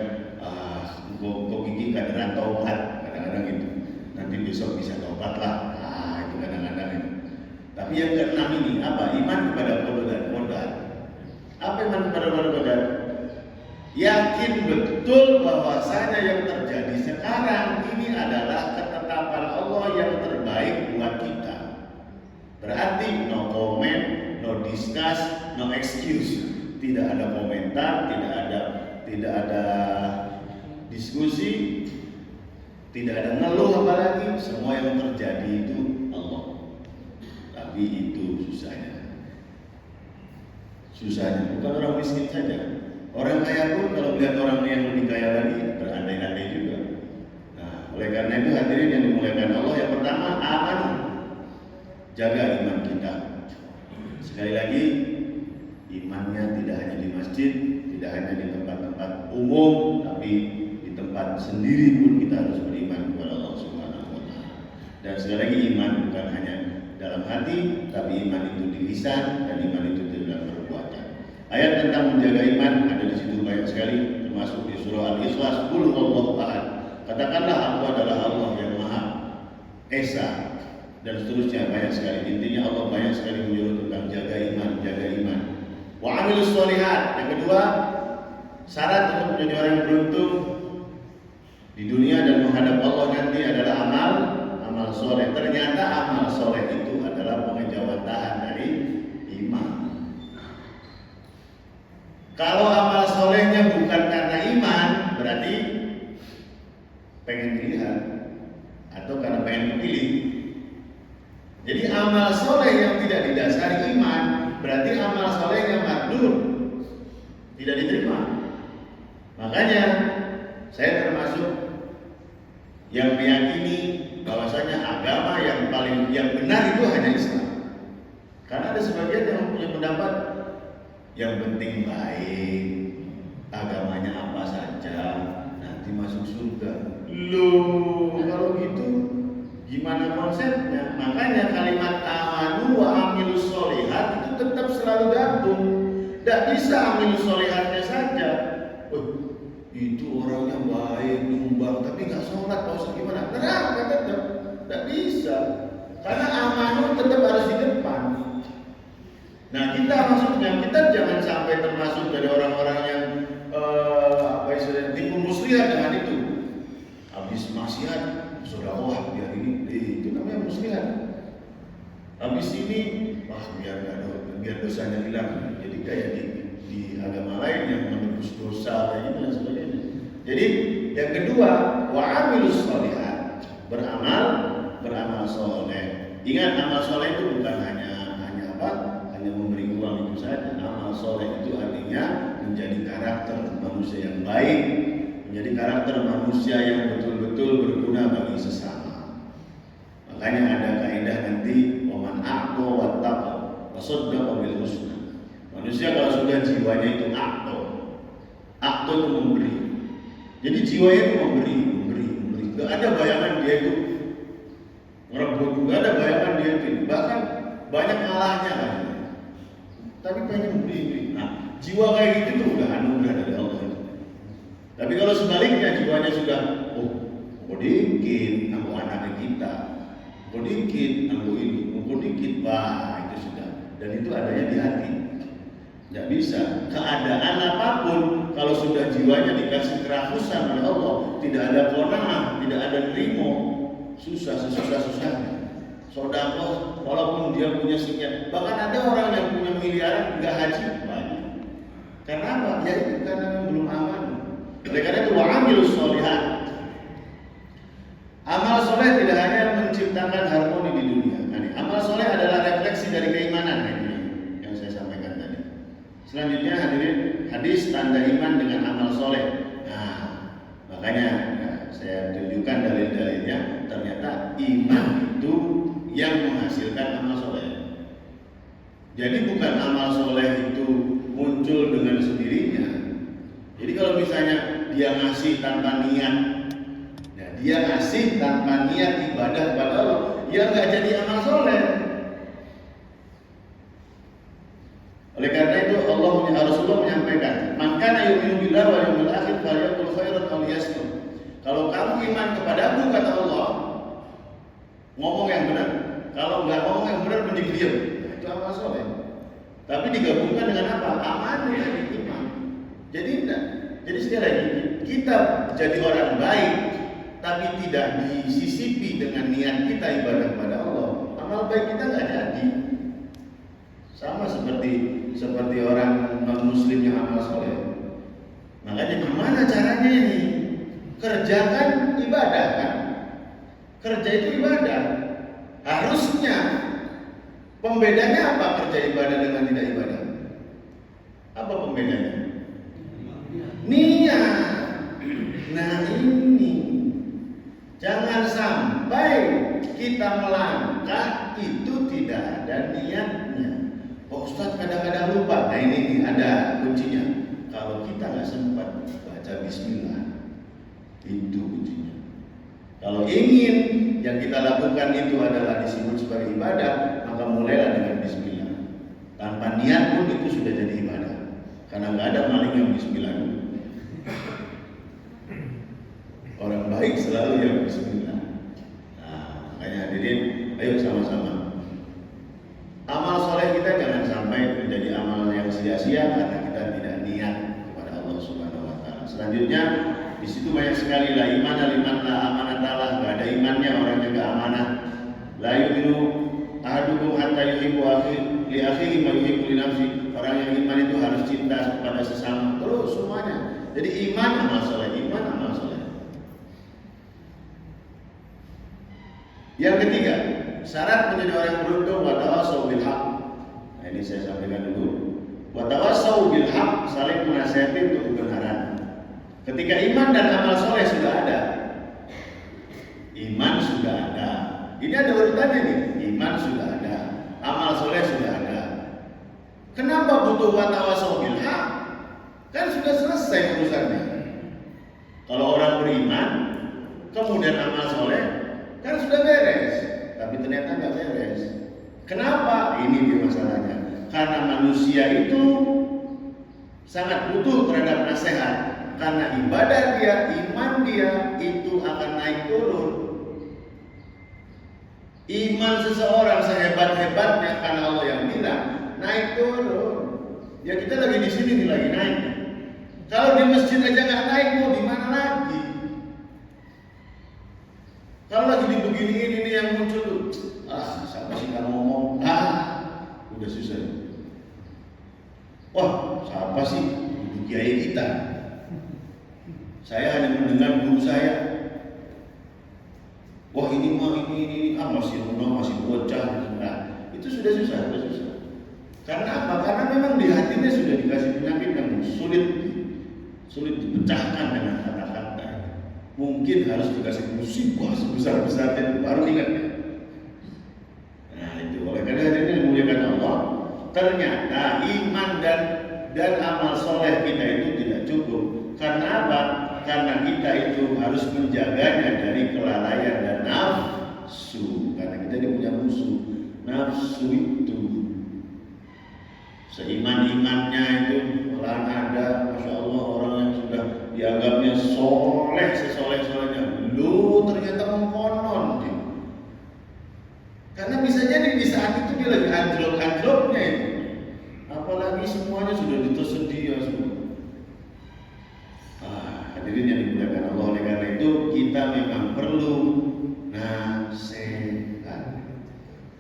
kok gigi kadang taubat, kadang-kadang itu nanti besok bisa taubat lah. Itu kadang-kadang itu. Tapi yang keenam ini apa? Iman kepada qada dan qadar. Apa iman kepada qada dan qadar? Yakin betul bahwasanya yang terjadi sekarang ini adalah ketetapan Allah yang terbaik buat kita. Berarti no comment, no discuss, no excuse. Tidak ada komentar, tidak ada diskusi, tidak ada ngeluh apalagi. Semua yang terjadi itu Allah. Tapi itu susahnya bukan orang miskin saja. Orang kaya pun kalau melihat orang yang lebih kaya lagi berandai-andai juga. Nah, oleh karena itu hadirin yang dimuliakan Allah, yang pertama aman, jaga iman kita. Sekali lagi, imannya tidak hanya di masjid, tidak hanya di tempat-tempat umum, tapi di tempat sendiri pun kita harus beriman kepada Allah Subhanahu wa Ta'ala. Dan sekali lagi, iman bukan hanya dalam hati, tapi iman itu di lisan, dan iman itu di dalam perbuatan. Ayat tentang menjaga iman ada di situ banyak sekali, termasuk di surah Al-Ikhlas, Qul huwallahu ahad. Katakanlah aku adalah Allah yang Maha Esa, dan seterusnya banyak sekali. Intinya Allah banyak sekali menyuruh tentang jaga iman. Wa amilus sholihat. Yang kedua, syarat untuk menjadi orang yang beruntung di dunia dan menghadap Allah nanti adalah amal soleh. Ternyata amal soleh itu adalah pengejawantahan dari iman. Kalau amal solehnya bukan karena iman, berarti pengen dilihat atau karena pengen dipilih. Jadi amal soleh yang tidak didasari iman, berarti amal solehnya mardud, tidak diterima. Makanya saya termasuk yang meyakini bahwasanya agama yang benar itu hanya Islam. Karena ada sebagian yang punya pendapat yang penting baik, agamanya apa saja, nanti masuk surga. Loh, kalau gitu gimana konsepnya? Makanya kalimat amanu wa amilus sholihat itu tetap selalu gabung. Tidak bisa amilus sholihatnya saja. Itu orangnya baik, nyumbang, tapi nggak sholat, Pak, gimana? Neraka tetap. Tidak bisa. Karena amanu tetap harus di depan. Nah, kita jangan sampai termasuk dari orang-orang yang tipu muslihat dengan itu. Habis maksiat, sedekah biar ini, itu namanya muslihat. Habis ini, biar dosanya hilang. Jadi kayak di agama lain yang menebus dosa kayak gitu dan sebagainya. Jadi yang kedua, wa amilus sholihat, beramal soleh. Ingat, amal soleh itu bukan hanya memberi uang itu saja. Amal soleh itu artinya menjadi karakter manusia yang baik, menjadi karakter manusia yang betul-betul berguna bagi sesama. Makanya ada kaidah nanti, waman aqta wattaqa wasaddaqa bil husna. Manusia kalau sudah jiwanya itu aqta itu memberi. Jadi jiwanya itu memberi. Gak ada bayangan dia itu merebut, gak ada bayangan dia itu, bahkan banyak malahnya kan. Tapi pengen beri. Nah, jiwa kayak gitu tuh udah anugerah dari Allah itu. Tapi kalau sebaliknya jiwanya sudah, dikit, aku anaknya kita, dikit, aku ini, dikit, itu sudah. Dan itu adanya di hati. Tidak bisa. Keadaan apapun, kalau sudah jiwanya dikasih kerakusan oleh Allah, tidak ada qanaah, tidak ada nerimo, susah-susahnya. Sedekah walaupun dia punya sekian, bahkan ada orang yang punya miliaran nggak haji banyak. Karena apa? Ya itu karena belum aman. Oleh karena itu wa'amilus sholihat. Amal soleh tidak hanya menciptakan harmoni di dunia. Amal soleh adalah refleksi dari keimanan yang saya sampaikan tadi. Selanjutnya hadirin, hadis tanda iman dengan amal soleh. Nah, makanya saya tunjukkan dalil-dalilnya. Ternyata iman itu yang menghasilkan amal soleh. Jadi bukan amal soleh itu muncul dengan sendirinya. Jadi kalau misalnya dia ngasih tanpa niat, dia ngasih tanpa niat ibadah kepada Allah, ya nggak jadi amal soleh. Oleh karena itu Rasulullah menyampaikan, "Man kana yu'minu billahi wal yawmil akhir falyaqul khairan aw liyasmut." Kalau kamu iman kepadaku, kata Allah, ngomong yang benar. Kalau nggak ngomong yang benar, mending diam. Itu amal soleh. Tapi digabungkan dengan apa? Amal dan iman. Jadi enggak. Jadi sekali lagi, kita jadi orang baik tapi tidak disisipi dengan niat kita ibadah kepada Allah, amal baik kita nggak jadi. Sama seperti orang non muslim yang amal soleh. Makanya gimana caranya ini? Kerjakan ibadah kan? Kerja itu ibadah. Harusnya pembedanya apa kerja ibadah dengan tidak ibadah? Apa pembedanya? Niat. Nah ini, jangan sampai kita melangkah itu tidak ada niatnya. Pak Ustadz kadang-kadang lupa. Nah ini ada kuncinya. Kalau kita nggak sempat baca Bismillah, itu kuncinya. Kalau ingin yang kita lakukan itu adalah disebut sebagai ibadah, maka mulailah dengan Bismillah. Tanpa niat pun itu sudah jadi ibadah. Karena nggak ada maling yang Bismillah. Orang baik selalu yang Bismillah. Nah, makanya hadirin, ayo sama-sama. Amal soleh kita jangan sampai menjadi amal yang sia-sia karena kita tidak niat kepada Allah Subhanahu Wa Taala. Selanjutnya, di situ banyak sekali la iman la amanah taala. Gak ada imannya orang yang gak amanah. La yu'minu ahadukum hatta yuhibbu li akhihi ma yuhibbu li nafsi. Orang yang iman itu harus cinta kepada sesama. Terus semuanya. Jadi iman amal soleh, iman amal soleh. Yang ketiga, syarat menjadi orang beruntung wa tawassaw bil haq. Nah, ini saya sampaikan dulu. Wa tawassaw bil haq, saling menasihati untuk kebenaran. Ketika iman dan amal soleh sudah ada, iman sudah ada. Ini ada urutannya nih. Iman sudah ada, amal soleh sudah ada. Kenapa butuh wa tawassaw bil haq? Kan sudah selesai urusannya. Kalau orang beriman, kemudian amal soleh, kan sudah beres, tapi ternyata nggak beres. Kenapa? Ini dia masalahnya. Karena manusia itu sangat butuh terhadap nasihat. Karena ibadah dia, iman dia itu akan naik turun. Iman seseorang sehebat-hebatnya karena Allah yang bilang naik turun. Ya kita lagi di sini nih lagi naik. Kalau di masjid aja nggak naik, mau di mana lagi? Kalau lagi dibeginiin ini yang muncul tuh, siapa sih kalau ngomong? Udah susah. Wah, siapa sih ibu kiai kita? Saya hanya mendengar guru saya. Wah ini masih rendah, masih bocah. Nah, itu sudah susah. Karena apa? Karena memang di hatinya sudah dikasih penyakit yang sulit dipecahkan dengan kata-kata. Mungkin harus dikasih musibah sebesar-besarnya baru ingat. Nah itu oleh karena ini dimuliakan Allah. Ternyata iman dan amal soleh kita itu tidak cukup. Karena apa? Karena kita itu harus menjaganya dari kelalaian dan nafsu. Karena kita ini punya musuh. Nafsu itu seiman-imannya itu malah ada, masya Allah, orang yang sudah dianggapnya sesoleh-solehnya, lu ternyata mengkonon dia. Karena bisa jadi di saat itu dia lagi anjlok-anjloknya itu. Apalagi semuanya sudah tersedia semua. Hadirin yang dimuliakan Allah, oleh karena itu kita memang perlu nasihat.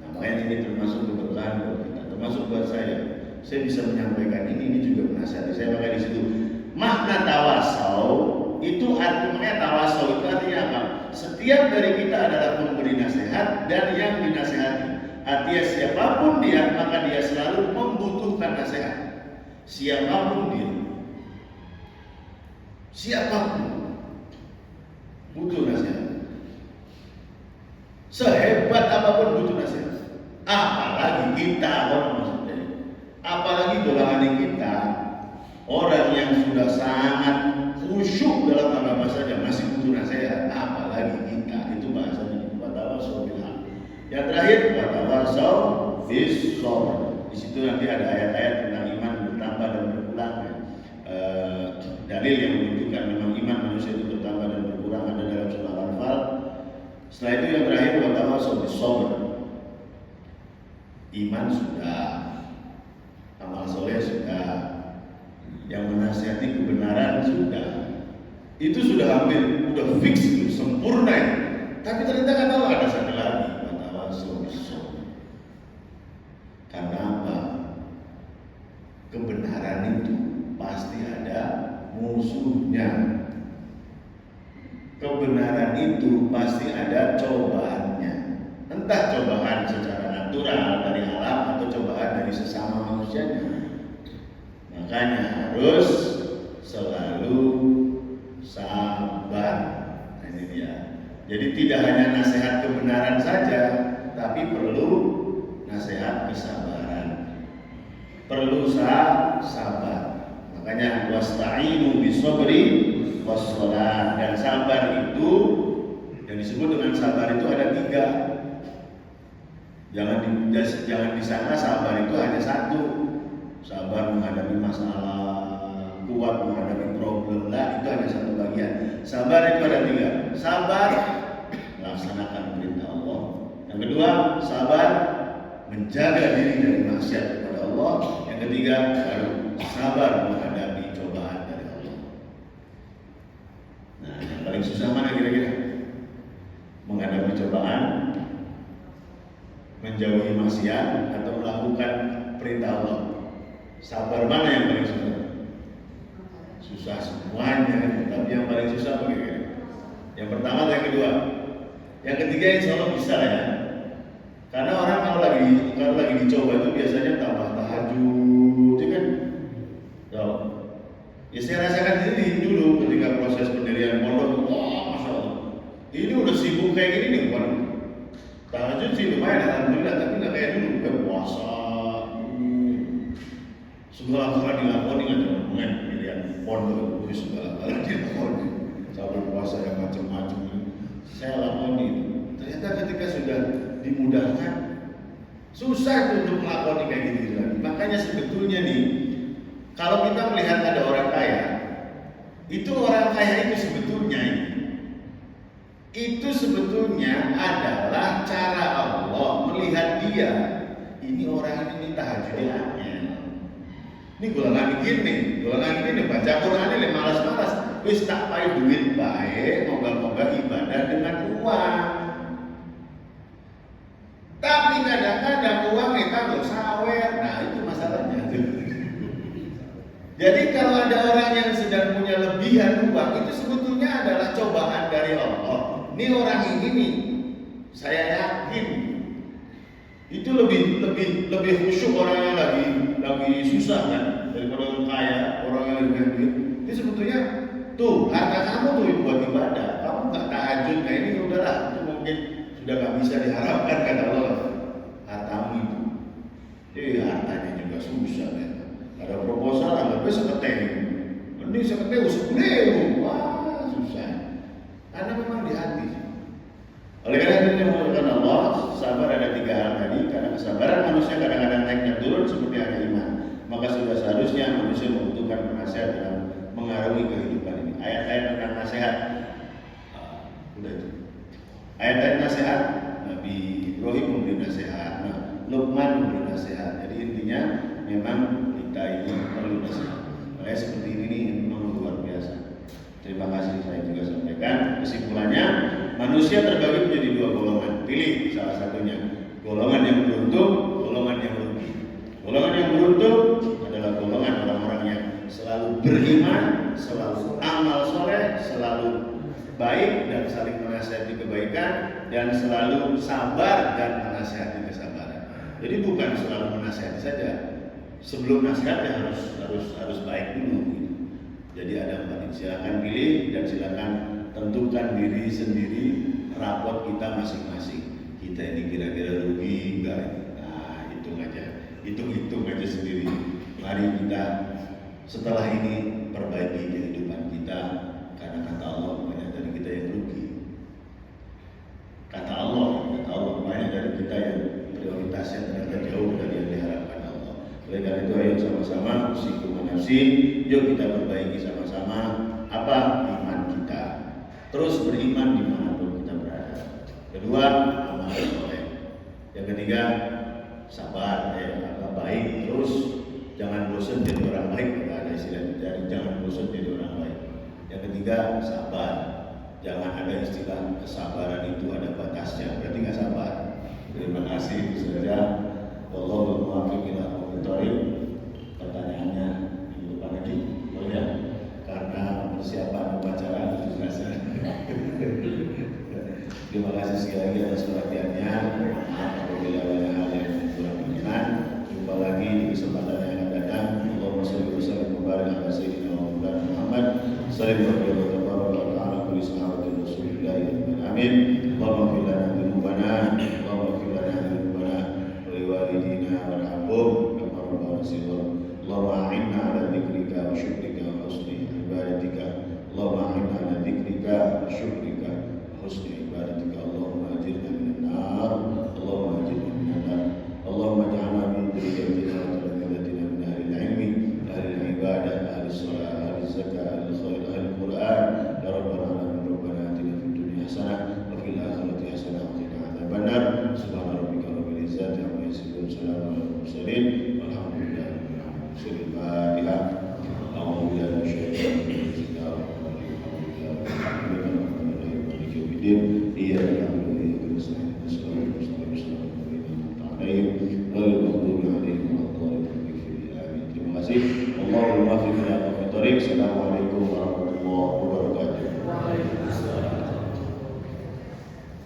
Nah, makanya ini termasuk keberkahan buat kita, termasuk buat saya. Saya bisa menyampaikan ini juga menasihati saya. Maka di situ makna tawasau itu artinya tawasau itu artinya apa? Setiap dari kita adalah pemberi nasihat dan yang dinasehati. Artinya siapapun dia maka dia selalu membutuhkan nasihat. Siapapun dia, siapapun butuh nasihat. Sehebat apapun butuh nasihat. Apalagi kita orang maksudnya. Apalagi golongan kita orang yang sudah sangat khusyuk dalam agama saja masih butuh nasihat, apalagi kita. Itu bahasanya watawasau bil haq. Yang terakhir watawasau bis sabr. Di situ nanti ada ayat-ayat tentang iman bertambah dan berkurang. Dalil yang menunjukkan memang iman manusia itu bertambah dan berkurang ada dalam surah Al-Anfal. Setelah itu yang terakhir watawasau bis sabr. Iman sudah, amal soleh sudah, yang menasihati kebenaran sudah, itu sudah hampir, udah fix itu, sempurna itu. Tapi ternyata kan tahu ada satu lagi, watawasau bis sabr. Karena apa? Kebenaran itu pasti ada musuhnya. Kebenaran itu pasti ada cobaannya. Entah cobaan secara natural dari alam atau cobaan dari sesama manusianya. Makanya harus selalu sabar. Nah, ini dia. Jadi tidak hanya nasihat kebenaran saja, tapi perlu nasihat kesabaran. Perlu sabar. Makanya wasta'inu bisabri wassalah, dan sabar itu yang disebut dengan sabar itu ada 3. Jangan disangka sabar itu hanya satu. Sabar menghadapi masalah, kuat menghadapi problem, lah itu hanya satu bagian. Sabar itu ada 3. Sabar melaksanakan perintah Allah. Yang kedua, sabar menjaga diri dari maksiat kepada Allah. Yang ketiga, baru sabar menghadapi cobaan dari Allah. Nah, yang paling susah mana kira-kira? Menghadapi cobaan, menjauhi maksiat, atau melakukan perintah Allah? Sabar mana yang paling susah? Susah semuanya, tapi yang paling susah bagaimana? Yang pertama atau yang kedua? Yang ketiga insya Allah bisa ya. Karena orang kalau lagi dicoba itu biasanya tambah tahajud, ya kan? Ya saya rasakan ini dulu ketika proses pendirian pondok, wah masya Allah, ini udah sibuk kayak gini nih, bukan? Tahajud sih lumayan, alhamdulillah, tapi nggak kayak dulu, kayak puasa. Segala hal dilakoni aja, bukan pendirian pondok itu segala hal dilakoni. Sampai puasa yang macam-macam saya lakoni. Ternyata ketika sudah dimudahkan, susah untuk melakoni kayak gitu lagi. Makanya sebetulnya nih, kalau kita melihat ada orang kaya, itu orang kaya itu sebetulnya adalah cara Allah melihat dia. Ini orang ini tahajudnya angel. Ini golongan ini baca Quran ini malas-malas. Wis tak pakai duit baik, moga-moga ibadah dengan uang. Tapi kadang-kadang uang kita nggak sawer. Nah itu masalahnya. Jadi kalau ada orang yang sedang punya lebihan uang, itu sebetulnya adalah cobaan dari Allah. Ini orang ini nih, saya yakin itu lebih khusyuk orang yang lagi susah kan daripada orang kaya, orang yang lagi duit. Itu sebetulnya tuh harta kamu tuh buat ibadah. Kamu nggak tahajud, nah ini udahlah, itu mungkin sudah nggak bisa diharapkan kata Allah. Hartamu itu, hartanya juga susah kan. Ada proposal anggapnya seketeng, ini seketeng 10.000, wah susah. Karena memang di hati. Oleh karena itu yang mengatakan Allah, sabar ada 3 hal tadi. Karena kesabaran manusia kadang-kadang naik dan turun seperti ada iman. Maka sudah seharusnya manusia membutuhkan penasihat dalam mengarungi kehidupan ini. Ayat-ayat tentang nasihat, udah itu. Ayat-ayat nasihat, Nabi Ibrahim memberi nasihat, Luqman memberi nasihat. Jadi intinya memang kita ini perlu nasihat. Makanya seperti ini memang luar biasa. Terima kasih saya juga sampaikan. Kesimpulannya, manusia terbagi menjadi 2 golongan. Pilih salah satunya. Golongan yang beruntung, golongan yang rugi. Golongan yang beruntung adalah golongan orang-orang yang selalu beriman, selalu amal soleh, selalu baik dan saling menasihati kebaikan, dan selalu sabar dan menasihati kesabaran. Jadi bukan selalu menasihati saja, sebelum nasihat ya harus baik dulu. Gitu. Jadi ada 4 ini, silakan pilih dan silakan tentukan diri sendiri rapot kita masing-masing. Kita ini kira-kira rugi enggak? Nah, hitung aja sendiri. Mari kita setelah ini perbaiki kehidupan kita, karena kata Allah banyak dari kita yang rugi. Kata Allah banyak dari kita yang prioritasnya ternyata jauh dari yang diharapkan Allah. Oleh karena itu ayo sama-sama usikum wa nafsi, yuk kita perbaiki sama-sama apa iman kita. Terus beriman dimanapun kita berada. Kedua, amal soleh. Yang ketiga, sabar, baik terus, jangan bosan jadi orang baik. Ada istilah jangan bosan jadi orang baik. Yang ketiga, sabar. Jangan ada istilah kesabaran itu ada batasnya, berarti nggak sabar. Terima kasih, itu saja. Wallahu muwaffiq ila aqwamit thoriq. Pertanyaannya minggu depan lagi, boleh ya? Karena persiapan upacara itu biasa. Terima kasih sekali lagi atas perhatiannya. Apabila ada hal yang kurang berkenan, jumpa lagi di kesempatan yang akan datang. Allahumma shalli wa sallim wa barik ala sayyidina Muhammad sallallahu alaihi wa ala kulli sahabatin Rasulillah. Amin. Allahumma fir lana dzunubana, Allahumma fir lana dzunubana wa li walidina warhamhum kama rabbana shighara. Allahumma a'inna ala dzikrika wa syukrika wa husni ibadatika. Allahumma a'inna ala dzikrika wa syukrika wa husni ibadatika. Allahumma ajirna minan nar. Allahumma ajirna minan nar. Allahumma ja'alna min dzurriyyatina wa dhurriyyatina min ahli al-'ilmi, ahli al-ibadah, ahli as-salah, ahli az-zakah, ahli al-khair, ahli al-Qur'an. Ya rabbal alamin, rabbana atina fid dunya hasanah wa fil akhirati hasanah wa qina adzabannar. Subhana rabbika rabbil izzati amma yasifun, salamun alal mursalin, walhamdulillahi rabbil alamin. Al-Fatihah. A'udzu billahi minasyaitonir rajim. Bismillahirrahmanirrahim. Iya.